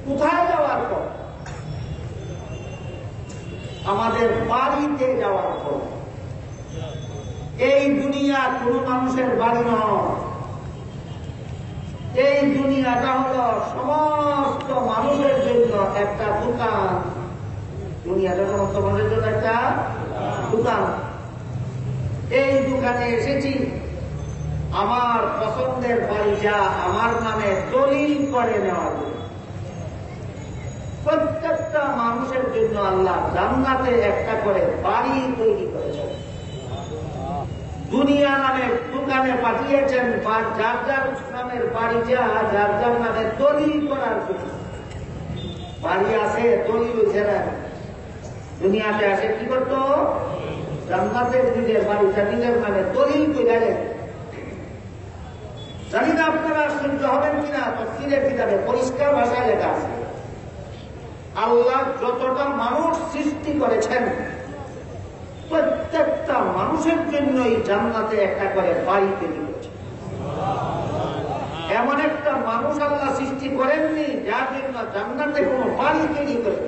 কোথায় যাওয়ার পথ? আমাদের বাড়িতে যাওয়ার পথ। এই দুনিয়া কোন মানুষের বাড়ি নয়, এই দুনিয়াটা হল সমস্ত মানুষের জন্য একটা দোকান। দুনিয়াটা সমস্ত মানুষের জন্য একটা দোকান। এই দোকানে এসেছি, আমার পছন্দের বাড়িটা আমার নামে দলিল করে নেওয়ার জন্য। প্রত্যেকটা মানুষের জন্য আল্লাহ জান্নাতে একটা করে বাড়ি তৈরি করেছেন। দুনিয়া নামের দোকানে পাঠিয়েছেন যার যার নামের বাড়ি যার যার নামে দলিল করার জন্য। বাড়ি আছে, দলিল হয়েছে না। দুনিয়াতে আসে কি করতো? জান্নাতের নিজের বাড়িটা নিজের নামে দলিল করে গেলেন। জানি না আপনারা শুনতে হবেন কিনা, তাফসীরের কিতাবে পরিষ্কার ভাষায় লেখা আছে, আল্লাহ যতটা মানুষ সৃষ্টি করেছেন প্রত্যেকটা মানুষের জন্যই জান্নাতে একটা করে বাড়ি তৈরি করেছেন। এমন একটা মানুষ আল্লাহ সৃষ্টি করেননি যার জন্য জান্নাতে কোনো বাড়ি তৈরি করেন।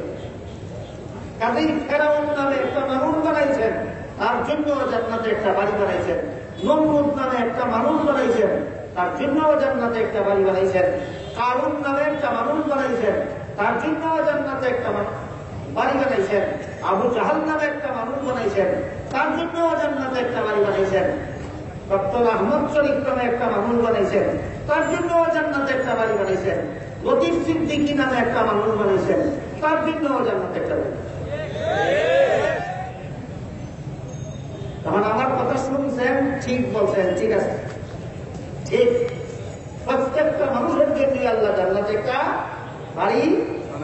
কাজেই ফেরাউন নামে একটা মানুষ বানাইছেন, তার জন্য জান্নাতে একটা বাড়ি বানাইছেন। নমরুদ নামে একটা মানুষ বানাইছেন, তার জন্য জান্নাতে একটা বাড়ি বানাইছেন। কারুন নামে একটা মানুষ বানাইছেন, তার জন্য জান্নাতে একটা বাড়ি বানাইছেন। আবু জাহাল নামে একটা মানুষ বানাইছেন, তার জন্য জান্নাতে একটা বাড়ি বানাইছেন। ডক্টর আহমদ শরীফ নামে একটা মানুষ বানাইছেন, তার জন্য জান্নাতে একটা বাড়ি বানাইছেন। লতিফ সিদ্দিকী নামে একটা মানুষ বানাইছেন, তার জন্য জান্নাতে একটা বাড়ি। তখন আমার কথা শুনছেন, ঠিক বলছেন, ঠিক আছে, ঠিক প্রত্যেকটা মানুষের জন্যই আল্লাহ জান্নাতে একটা বাড়ি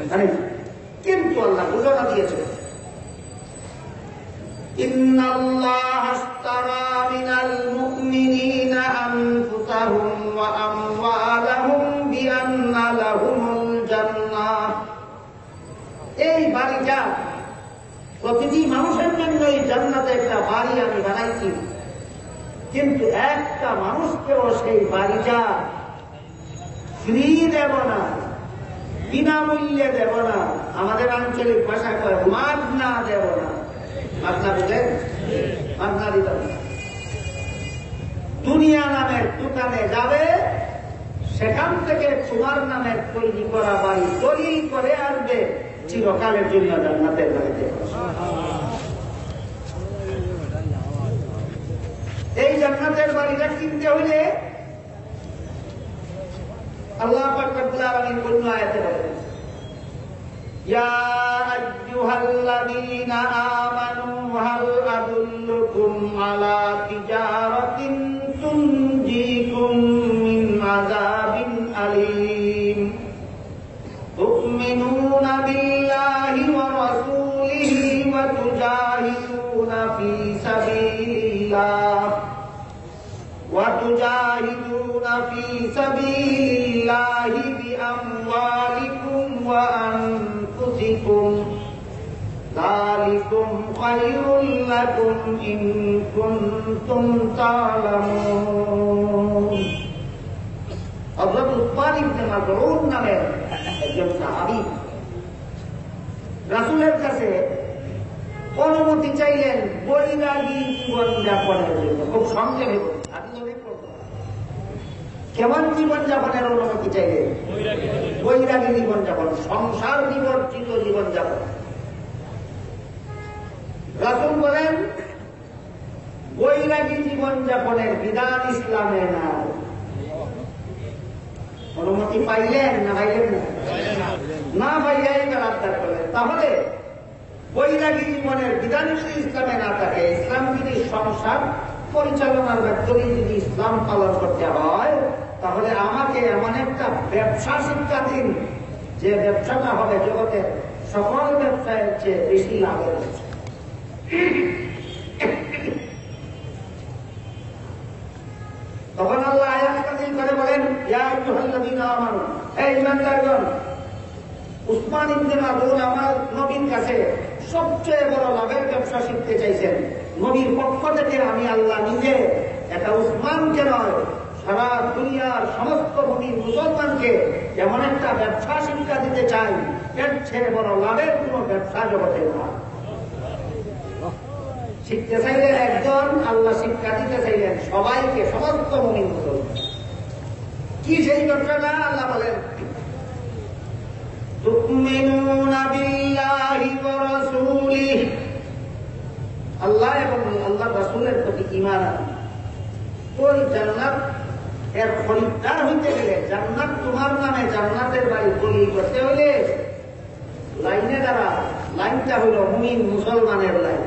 বানিয়েছে, কিন্তু আল্লাহ ঘোষণা দিয়েছে ইন্নাল্লাহা আশতারা মিনাল মুমিনিনা আনফুসাহুম ওয়া আমওয়ালাহুম বিআন্না লাহুমুল জান্নাহ। এই বাড়িটা প্রতিটি মানুষের জন্যই জান্নাতে একটা বাড়ি আমি বানাইছি, কিন্তু একটা মানুষকেও সেই বাড়িটা ফ্রি দেব না, বিনামূল্যে দেব না, আমাদের আঞ্চলিক ভাষায় কয় মাগনা দেব না। মাগনা বুঝলেন? মাগনা দিতে দুনিয়া নামের দোকানে যাবে, সেখান থেকে তোমার নামের তৈরি করা বাড়ি দলিল করে আসবে চিরকালের জন্য জান্নাতের বাড়িতে। এই জান্নাতের বাড়িটা কিনতে হইলে আল্লাহ পাক রব্বুল আলামিন কোন আয়াতে বলেন, ইয়া আইয়ুহাল্লাযীনা আমানু হাল আদুল্লুকুম আলা তিজারাতিন তুনজিকুম মিন আযাবিন আলীম তু'মিনুনা বিল্লাহি ওয়া রাসূলিহি ওয়া তুজাহিদুনা ফি সাবিলিল্লাহ وتجاهدون في سبيل الله بأموالكم وأنفسكم ذلكم خير لكم إن كنتم تعلمون। হযরত উসমান ইবনে মাযউন নামের একজন সাহাবী রাসূলের কাছে অনুমতি চাইলেন বৈরাগী জীবনযাপনের জন্য। খুব সংক্ষেপে কেমন জীবনযাপনের অনুমতি চাইলেন? বৈরাগী জীবনযাপন, সংসার নিবর্জিত জীবনযাপন। রাসূল বলেন বৈরাগী জীবনযাপনের বিধান ইসলামে না। অনুমতি পাইলেন না পাইলেন না পাইয়াই আবদার করলেন। তাহলে বৈরাগী জীবনের বিধান যদি ইসলামে না থাকে, ইসলাম যদি সংসার পরিচালনার ব্যাপারে যদি ইসলাম পালন করতে হয়, তাহলে আমাকে এমন একটা ব্যবসা শিক্ষা দিন যে ব্যবসাটা হবে জগতের সকল ব্যবসায়ের চেয়ে বেশি লাভের। তখন আল্লাহ আয়াত নাযিল করে বলেন, ইয়া আইয়ুহাল্লাযীনা আমানু, হে ঈমানদারগণ, উসমান ইবনে মাযউন আমার নবীর কাছে সবচেয়ে বড় লাভের ব্যবসা শিখতে চাইছেন। নবীর পক্ষ থেকে আমি আল্লাহ নিজে এটা উসমানকে নয়, সারা দুনিয়ার সমস্ত মুমিন মুসলমানকে এমন একটা ব্যবসা শিক্ষা দিতে চাই, এর চেয়ে বড় লাভের কোন ব্যবসা জগতে না। শিখতে চাইলেন একজন, আল্লাহ শিক্ষা দিতে চাইলেন সবাইকে, সমস্ত মুমিন মুসলমান। কি সেই ব্যবসাটা? আল্লাহ বলেন, তু'মিনুনা বিল্লাহি ওয়া রাসূলিহি, আল্লাহ এবং আল্লাহ রাসূলের প্রতি ঈমান আনা। ওই জান্নাত এর খরিদ্দার হইতে গেলে, জান্নাত তোমার নামে জান্নাতের বাড়ি দলিল করতে হইলে লাইনে দাঁড়া। লাইনটা হইল মুমিন মুসলমানের লাইন।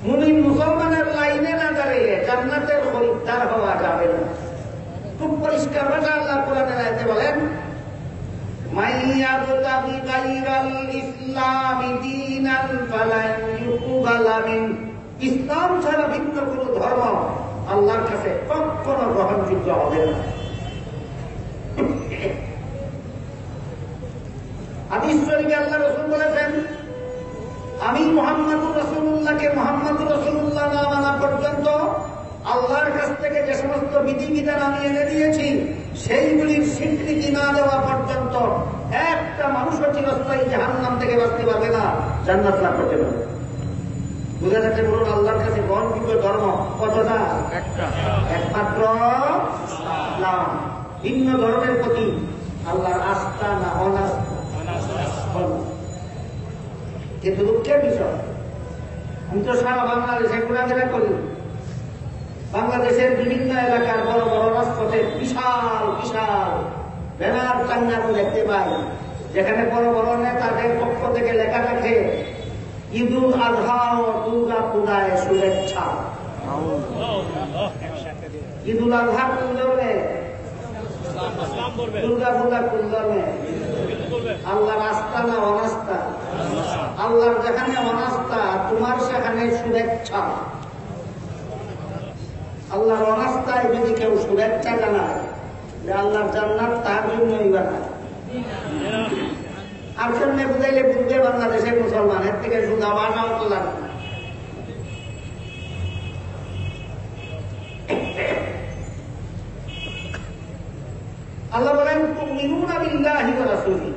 মুমিন মুসলমানের লাইনে না দাঁড়িয়ে জান্নাতের খরিদ্দার হওয়া যাবে না। খুব পরিষ্কার ভাষা আল্লাহ কোরআনের আয়াতে বলেন, মাইয়াবতাগি গায়রাল ইসলামি দীনান ফালান ইউকবালা মিন, ইসলাম ছাড়া ভিন্ন কোন ধর্ম আল্লাহর কাছে কখনো গ্রহণযোগ্য হবে না। হাদিস শরীফে আল্লাহ রাসূল বলেছেন, আমি মুহাম্মদুর রাসূলুল্লাহকে মুহাম্মদুর রাসূলুল্লাহ না মানা পর্যন্ত, আল্লাহর কাছ থেকে যে সমস্ত বিধিবিধান আমি এনে দিয়েছি সেইগুলির স্বীকৃতি না দেওয়া পর্যন্ত একটা মানুষও চিরস্থায়ী জাহান্নাম থেকে বাঁচতে পারবে না, জান্নাত লাভ করতে পারবে। বুঝা যাচ্ছে? বলুন, আল্লাহর কাছে গ্রহণযোগ্য ধর্ম কতটা? একমাত্র ইসলাম। ভিন্ন ধর্মের প্রতি আল্লাহর আস্থা না অনাস্থা। কিন্তু দুঃখের বিষয়, আমি তো সারা বাংলাদেশে ঘোরাফেরা করি। বাংলাদেশের বিভিন্ন এলাকার বড় বড় রাজপথে বিশাল বিশাল ব্যানার টাঙ্গানো দেখতে পাই, যেখানে বড় বড় নেতাদের পক্ষ থেকে লেখা থাকে ঈদুল আজহা ও দুর্গা পূজায় শুভেচ্ছা। ঈদুল আজহা কোন ধর্মে, দুর্গা পূজা কোন ধর্মে? আল্লাহর আস্থা না অনাস্থা? আল্লাহর যেখানে অনাস্থা, তোমার সেখানে শুভেচ্ছা। আল্লাহর অনাস্থায় যদি কেউ শুভেচ্ছা জানায় যে আল্লাহর জান্নাত তার জন্যই বানায়, আর সামনে বুঝাইলে বুঝবে বাংলাদেশের মুসলমান, এর থেকে সুদা বানাও তো লাগবে না। আল্লাহ বলেন তুমিনুনা বিল্লাহি ওয়া রাসূলিহি,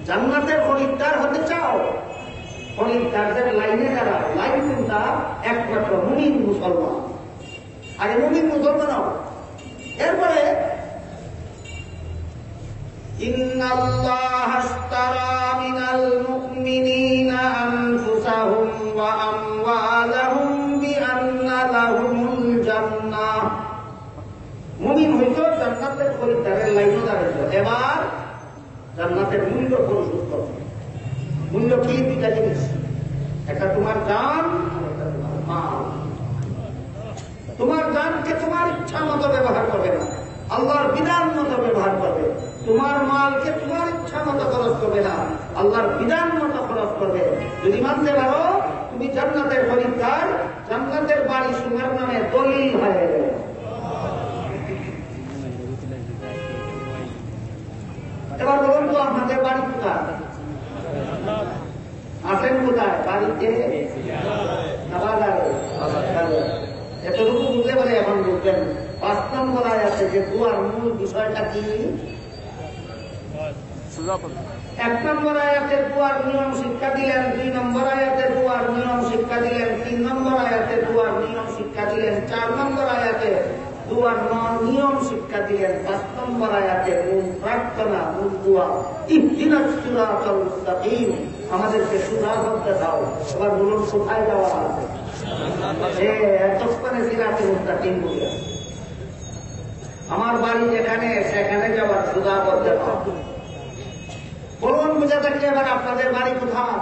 জান্নাতের খরিদ্দার হতে চাও, খরিদ্দারদের লাইনে যারা, লাইন কোনটা? একমাত্র মুমিন মুসলমান। আগে মুমিন মুসলমান হও, এরপরে ইন্নাল্লাহা আশতারা মিনাল মুমিনিনা আনফুসাহুম ওয়া আমওয়ালাহুম বিআন্না লাহুমুল জান্নাহ। মুমিন হইতো জান্নাতের খরিদ্দারের লাইনে দাঁড়াইতো, এবার জান্নাতের মূল্য পরিশোধ করবে। মূল্য কি? দুইটা জিনিস, একটা তোমার জান, একটা তোমার মাল। তোমার জানকে তোমার ইচ্ছা মতো ব্যবহার করবে না, আল্লাহর বিধান মতো ব্যবহার করবে। তোমার মালকে তোমার ইচ্ছা মতো খরচ করবে না, আল্লাহর বিধান মতো খরচ করবে। যদি মানতে পারো তুমি জান্নাতের খরিদ্দার, জান্নাতের বাড়ি তোমার নামে দলিল হয়ে যাবে। এবার বলুন তো আপনাদের বাড়ি কোথায়? আসেন কোথায়? বাড়িতে এতটুকু বুঝতে পারে। এখন বুঝবেন 5 নম্বর আয়াতে যে দুয়ার মূল বিষয়টা কি? 1 নম্বর আয়াতে দুয়ার নিয়ম শিক্ষা দিলেন, 2 নম্বর আয়াতে দুয়ার নিয়ম শিক্ষা দিলেন, 3 নম্বর আয়াতে দুয়ার নিয়ম শিক্ষা দিলেন, 4 নম্বর আয়াতে দুয়ার নিয়ম শিক্ষা দিলেন, 5 নম্বর আয়াতে মূল প্রার্থনা, মূল দোয়া ইহদিনাস সিরাতাল মুস্তাকিম, আমাদেরকে সুধাবদ্ধ দাও। এবার বলুন কোথায় যাওয়া আছে? এতক্ষণে সিরাতে মুস্তাকিম বলে আমার বাড়ি যেখানে সেখানে যাওয়ার সুধাবদ্ধ দাও। বলুন বুঝে থাকলে এবার আপনাদের বাড়ি কোথায়?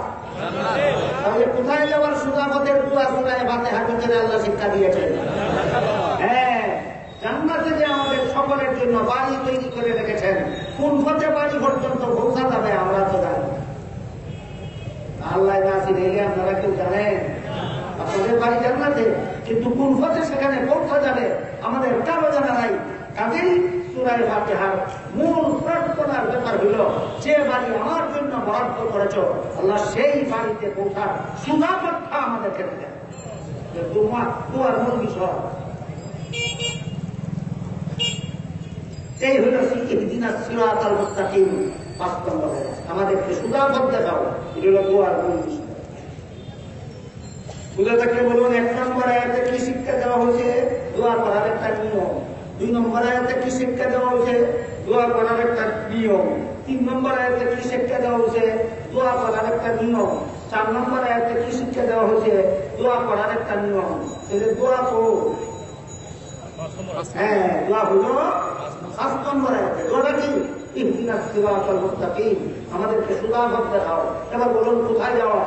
তাহলে কোথায় যাওয়ার সুধাবদ্ধের দোয়া সুরায়ে ফাতিহার ভিতরে আল্লাহ শিক্ষা দিয়েছেন। হ্যাঁ, জান্নাতে যে আমাদের সকলের জন্য বাড়ি তৈরি করে রেখেছেন, কোন পথে বাড়ি পর্যন্ত পৌঁছা যাবে আমরা তো জানি। আল্লাহ নাসি রেলে আপনারা কেউ জানেন? আপনাদের বাড়ি জান্নাতে, কিন্তু কোন পথে সেখানে পৌঁছা যাবে আমাদের কারো জানা নাই। কাজেই সূরা ফাতিহার মূল প্রার্থনার ব্যাপার হইল, যে বাড়ি আমার জন্য বরাদ্দ করেছ আল্লাহ, সেই বাড়িতে পৌঁছার সুধাপত্তা আমাদেরকে দেন। তোমার মূল বিষয় এই হইল ইহদিনাস সিরাতাল মুস্তাকিম। 5 নম্বরে আমাদেরকে সুধাপত্ত দাও, এটা হল দোয়ার মূল বিষয়। বুঝে থাকলে বলুন 1 নম্বর আয়াতে কি শিক্ষা দেওয়া হয়েছে? দোয়া করার একটা নিয়ম। 2 নম্বর আয়াতে কি শিক্ষা দেওয়া হয়েছে? দোয়া করার একটা নিয়ম। 3 নম্বর আয়াতে কি শিক্ষা দেওয়া হয়েছে? দোয়া করার একটা নিয়ম। 4 নম্বর আয়াতে কি শিক্ষা দেওয়া হয়েছে? দোয়া করার একটা নিয়ম। তাহলে দোয়া তো হ্যাঁ, দোয়া হলো 5 নম্বর আয়াতে। দোয়াটা কি? ইহদিনাস সিরাতাল মুস্তাকিম, আমাদেরকে সুধাবদ্ধ দাও। এবার বলুন কোথায় যাওয়া?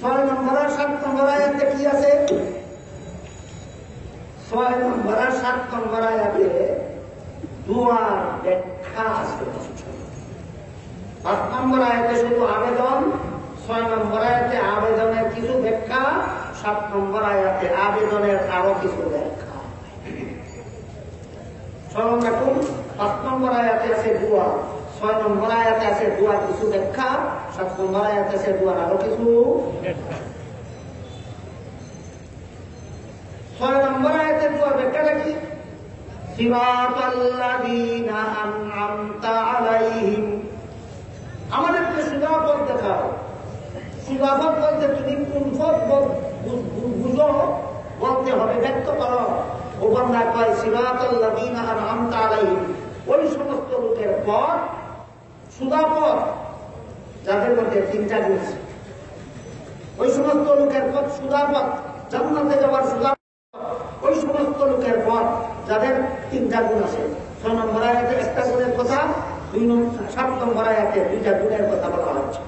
6 নম্বর আর 7 নম্বর আয়াতে কি আছে? 6 নম্বর আর 7 নম্বর আয়াতে দুয়ার ব্যাখ্যা আছে। 5 নম্বর আয়াতে শুধু আবেদন, 6 নম্বর আয়াতে আবেদনের কিছু ব্যাখ্যা, 7 নম্বর আয়াতে আবেদনের আরো কিছু ব্যাখ্যা। স্মরণ রাখুন, 5 নম্বর আয়াতে আছে দোয়া, 6 নম্বর আয়াতে আছে দোয়ার কিছু ব্যাখ্যা, 7 নম্বর আয়াতে আছে দোয়ার আরো কিছু ব্যাখ্যা। 6 নম্বর আয়াতে দোয়ার ব্যাখ্যাটা কি? সিরাতাল্লাযীনা আন'আমতা আলাইহিম, আমাদেরকে সুধাপথ দেখাও। সুধাপথ বলতে তুমি কোন পথ বুঝো বলতে হবে, ব্যক্ত করো। ও বান্দা কয় সিরাতাল্লাযীনা আন'আমতা আলাইহিম, ওই সমস্ত লোকের পথ, সুধাপথ যাদের মধ্যে 3টা গুণ আছে। ওই সমস্ত লোকের পথ সুধাপথ, জান্নাতে যাওয়ার সুধাপথ, ওই সমস্ত লোকের পথ যাদের 3টা গুণ আছে। 6 নম্বর আয়াতে একটা গুণের কথা, 7 নম্বর আয়াতে 2টা গুণের কথা বলা হচ্ছে।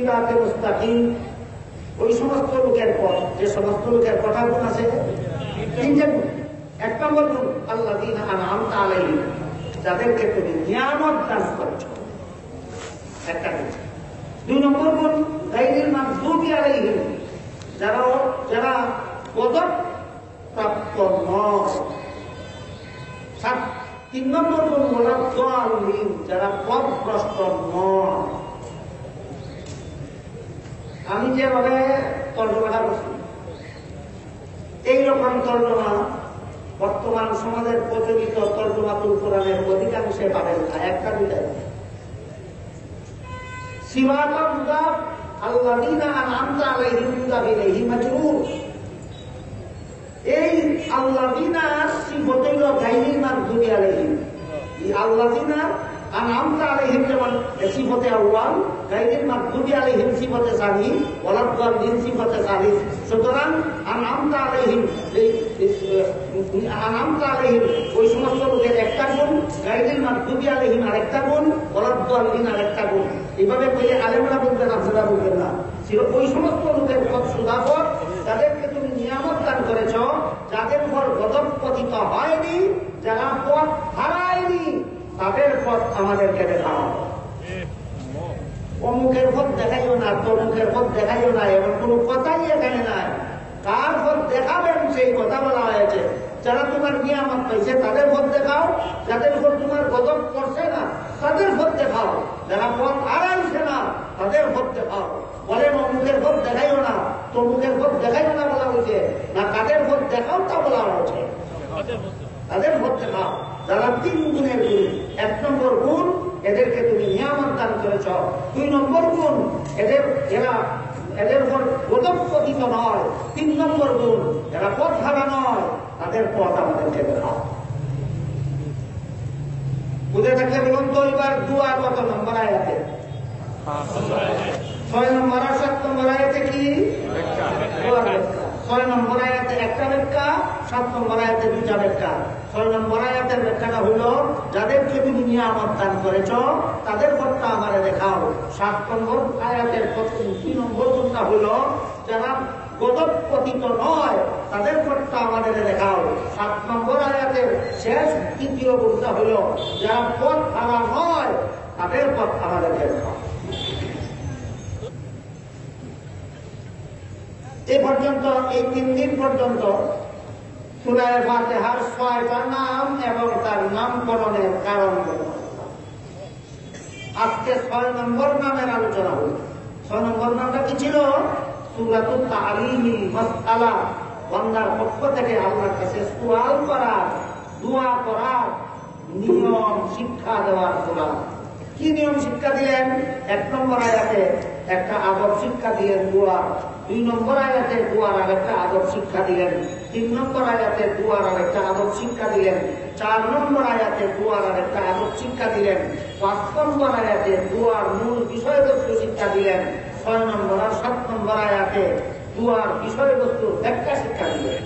সিরাতে মুস্তাকিম ওই সমস্ত লোকের পথ, যে সমস্ত লোকের কথা গুণ আছে তিনটে গুণ। 1 নম্বর গুণ আল্লাযীনা আনআমতা আলাইহিম, যাদেরকে তুমি নিয়ামত দান করেছ, একটা গুণ। 2 নম্বর গুণ গায়রিল মাগদুবি আলাইহিম, যারা গজব প্রাপ্ত নয়। 3 নম্বর গুণ ওয়ালাদ-দাল্লিন, যারা পথভ্রষ্ট নয়। আমি যেভাবে তর্জমাটা করছি এইরকম তর্জমা বর্তমান সমাজের প্রচলিত তর্জমাতুল কোরআনের অধিকাংশে পাবেন না, একটা দুটাই। সিওয়াকা মুদাফ আল্লাযীনা আনআমতা আলাইহিম মুদাফ ইলাইহি মাজরুর। এই আল্লাযীনা সিফত হইল গায়রিল মাগদুবি আলাইহিম। এই আল্লাযীনা আনআমতা আলাইহিম যেমন সিফতে আউয়াল, গায়রিল মাগদুবি আলাইহিম সিফতে সানি, ওয়ালাদ-দাল্লিন সিফতে সালিস। সুতরাং আনআমতা আলাইহিম ওই সমস্ত লোকের একটা গুণ, গায়রিল মাগদুবি আলাইহিম আরেকটা গুণ, ওয়ালাদ-দাল্লিন আরেকটা গুণ। এইভাবে কইলে আলেমরা বলবেন, আপনারা বলবেন না। ওই সমস্ত লোকের পথ সুদাপথ, যাদেরকে তুমি নিয়ামত দান করেছ, যাদের উপর গজব পতিত হয়নি, যারা পথ হারায়নি, তাদের পথ আমাদেরকে দেখাও। অমুকের পথ দেখাইও না, তমুকের পথ দেখাইও না, এমন কোন কথাই এখানে নাই। কার পথ দেখাবেন সেই কথা বলা হয়েছে। যারা তোমার নিয়ামত পাইছে তাদের পথ দেখাও, যাদের উপর তোমার গজব করছে না তাদের পথ দেখাও, যারা পথ হারাইছে না তাদের পথ দেখাও। বলেন অমুকের পথ দেখাইও না, তমুকের পথ দেখাইও না বলা হয়েছে না, কাদের পথ দেখাও তা বলা হয়েছে, তাদের পথ দেখাও। যারা 3 গুণের গুণ। 1 নম্বর গুণ এদেরকে তুমি নিয়ামত দান করেছ। 2 নম্বর গুণ এদের উপর গজব পতিত নয়। 3 নম্বর গুণ এরা পথ হারা নয়, তাদের পথ আমাদেরকে দেখাও। বুঝে থাকলে বলুন তো এবার দুয়া কত নম্বর আয়াতে? 6 নম্বর আর 7 নম্বর আয়াতে কি? 6 নম্বর আয়াতে একটা ব্যাখ্যা, 7 নম্বর আয়াতে 2টা ব্যাখ্যা। 6 নম্বর আয়াতের ব্যাখ্যাটা হইল যাদেরকে তুমি নিয়ামত দান করেছ তাদের পথটা আমারে দেখাও। 7 নম্বর আয়াতের 3 নম্বর গুণটা হইল যারা গজব পতিত নয় তাদের পথটা আমাদের দেখাও। 7 নম্বর আয়াতের শেষ 3য় গুণটা হইল যারা পথ হারা নয় তাদের পথ আমাদেরকে দেখাও। এ পর্যন্ত, এই 3 দিন পর্যন্ত সূরা ফাতিহার 6টা নাম এবং তার নামকরণের কারণ। আজকে 6 নম্বর নামের আলোচনা হল। 6 নম্বর নামটা কি ছিল? সূরাতুত তা'লিমিল মাসআলা, বান্দার পক্ষ থেকে আল্লাহর কাছে সুয়াল করা, দোয়া করা, নিয়ম শিক্ষা দেওয়ার সূরা। কি নিয়ম শিক্ষা দিলেন? 1 নম্বর আয়াতে একটা আদব শিক্ষা দিলেন দোয়া, 2 নম্বর আয়াতে দোয়ার আরেকটা আদব শিক্ষা দিলেন, 3 নম্বর আয়াতে দোয়ার আরেকটা আদব শিক্ষা দিলেন, 4 নম্বর আয়াতে দোয়ার আরেকটা আদব শিক্ষা দিলেন, 5 নম্বর আয়াতে দোয়ার মূল বিষয়বস্তু শিক্ষা দিলেন, 6 নম্বর আর 7 নম্বর আয়াতে দোয়ার বিষয়বস্তু ব্যাখ্যা শিক্ষা দিলেন।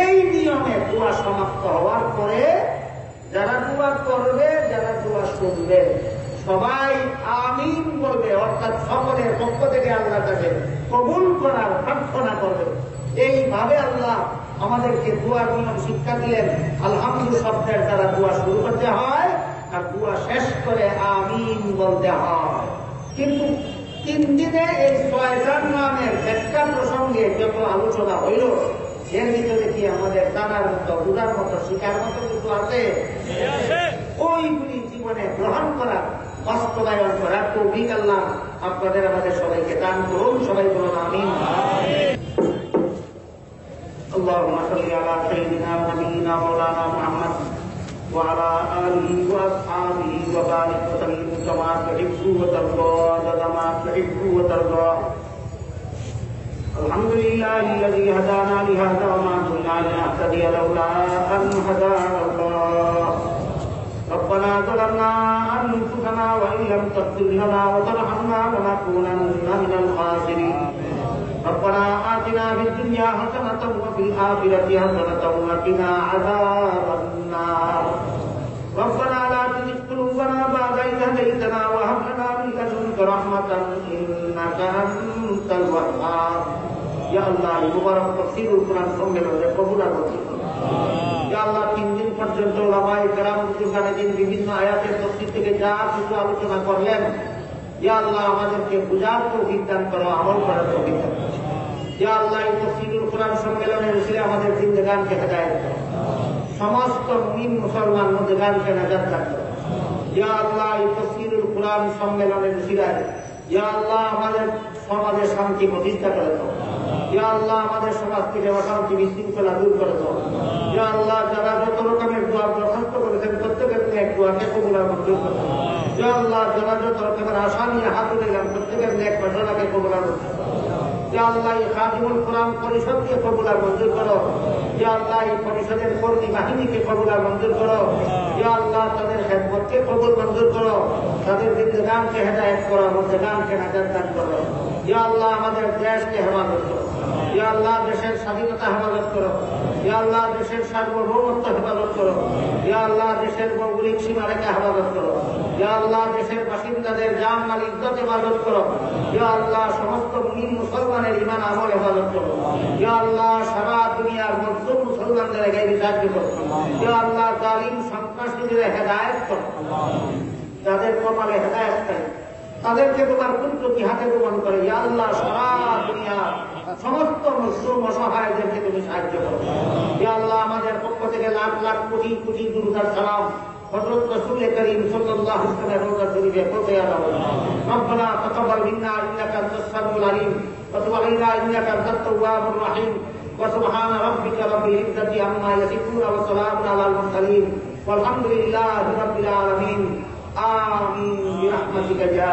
এই নিয়মে দোয়া সমাপ্ত হওয়ার পরে যারা দোয়া করবে, যারা দোয়া শুনবে, সবাই আমিন বলবে, অর্থাৎ সকলের পক্ষ থেকে আল্লাহর কাছে কবুল করার প্রার্থনা করবে। এইভাবে আল্লাহ আমাদেরকে দোয়ার নিয়ম শিক্ষা দিলেন। আলহামদুলিল্লাহ শব্দের দ্বারা দোয়া শুরু করতে হয় আর দোয়া শেষ করে আমিন বলতে হয়। কিন্তু 3 দিনে এই 6টা নামের ব্যাখ্যা প্রসঙ্গে যত আলোচনা হইল, এর ভিতরে কি আমাদের জানার মতো, বুঝার মতো, শিখার মতো কিছু আছে? ওইগুলি জীবনে গ্রহণ করার, বাস্তবায়ন করার তৌফিক আল্লাহ আপনাদের আমাদের সবাইকে দান করুন। সবাই বলুন আমিন। আল্লাহুম্মা সাল্লি আলা সাইয়্যিদিনা ওয়া নাবিয়িনা মাওলানা মুহাম্মদ ওয়া আলা আলিহি ওয়া আসহাবিহি ওয়া বারিক ওয়া সাল্লিম কামা তুহিব্বু ওয়া তারদা কামা তুহিব্বু ওয়া তারদা। আলহামদুলিল্লাহি الذي هدانا لهذا وما كنا لنهتدي لولا أن هدانا الله. ربنا ظلمنا أنفسنا وإن لم تغفر لنا وترحمنا لنكونن من الخاسرين. ربنا آتنا في الدنيا حسنة وفي الآخرة حسنة وقنا عذاب النار. ربنا لا تزغ قلوبنا بعد إذ هديتنا وهب لنا من لدنك رحمة إنك أنت الوهاب ইয়া আল্লাহ এই মুবারক তাফসীরুল কুরআন সম্মেলনে কবুল আর মঞ্জুর করুন। ইয়া আল্লাহ 3 দিন পর্যন্ত উলামায়ে কেরাম বুজুর্গানে দিন বিভিন্ন আয়াতের তাফসীর থেকে যা কিছু আলোচনা করলেন, ইয়া আল্লাহ আমাদেরকে বুঝার তৌফিক দান করো, আমল করার তৌফিক দান করো। ইয়া আল্লাহ এই তাফসীরুল কুরআন সম্মেলনের উসিলায় আমাদের জিন্দেগানকে হেদায়েত করো, সমস্ত মুমিন মুসলমান জিন্দেগানকে নাজাত দান করো। ইয়া আল্লাহ এই তাফসীরুল কুরআন সম্মেলনের উসিলায় ইয়া আল্লাহ আমাদের সমাজে শান্তি প্রতিষ্ঠা করে দাও। ইয়া আল্লাহ আমাদের সমাজ থেকে অশান্তি বিশৃঙ্খলা দূর করে দাও। ইয়া আল্লাহ যারা যত রকমের দোয়া দরখাস্ত করেছেন প্রত্যেকের এক দোয়াকে কবুল আর মঞ্জুর করো। ইয়া আল্লাহ যারা যত রকমের আশা নিয়ে হাত দিলাম প্রত্যেকের এক ঘটনাকে কবুল আর মঞ্জুর করো। ইয়া আল্লাহ এই খাদিমুল কুরআন পরিষদকে কবুল আর মঞ্জুর করো। ইয়া আল্লাহ এই পরিষদের কর্মী বাহিনীকে কবুল আর মঞ্জুর করো। ইয়া আল্লাহ তাদের খেদমতকে কবুল মঞ্জুর করো, তাদের জিন্দেগানকে হেদায়েত করো, জিন্দেগানকে নাজাত দান করো। ইয়া আল্লাহ আমাদের দেশকে হেফাজত করো। ইয়া আল্লাহ দেশের স্বাধীনতা হেফাজত করো। ইয়া আল্লাহ দেশের সার্বভৌমত্ব হেফাজত করো। ইয়া আল্লাহ দেশের ভৌগোলিক সীমারেখা হেফাজত করো। ইয়া আল্লাহ দেশের বাসিন্দাদের জান মাল ইজ্জত হেফাজত করো। ইয়া আল্লাহ সমস্ত মুমিন মুসলমানের ঈমান আমল হেফাজত করো। ইয়া আল্লাহ সারা দুনিয়ার মজলুম মুসলমানদের গায়ে সাহায্য করো। ইয়া আল্লাহ জালিম সন্ত্রাসীদের হেদায়েত করো, যাদের কপালে হেদায়েত নাই তাদেরকে তোমার কুদরতি হাতে গ্রহণ করে। ইয়া আল্লাহ সারা দুনিয়া সমস্ত মুসলিম অসহায়দেরকে তুমি সাহায্য করো। ইয়া আল্লাহ আমাদের পক্ষ থেকে লাখ লাখ কোটি কোটি দুরূদ আর সালাম হযরত রাসূল করিম সাল্লাল্লাহু আলাইহি ওয়াসাল্লামের রওজা শরীফে পৌঁছে দাও। রব্বানা তাকাব্বাল মিন্না ইন্নাকা আনতাস সামিউল আলিম ওয়া তুব আলাইনা ইন্নাকা আনতাত তাওয়াবুর রাহিম ওয়া সুবহানা রাব্বিকা রাব্বিল ইজ্জাতি আম্মা ইয়াসিফুন ওয়া সালামুন আলাল মুরসালিন ওয়ালহামদুলিল্লাহি রাব্বিল আলামিন। আমিন বিরহমাতিকা ইয়া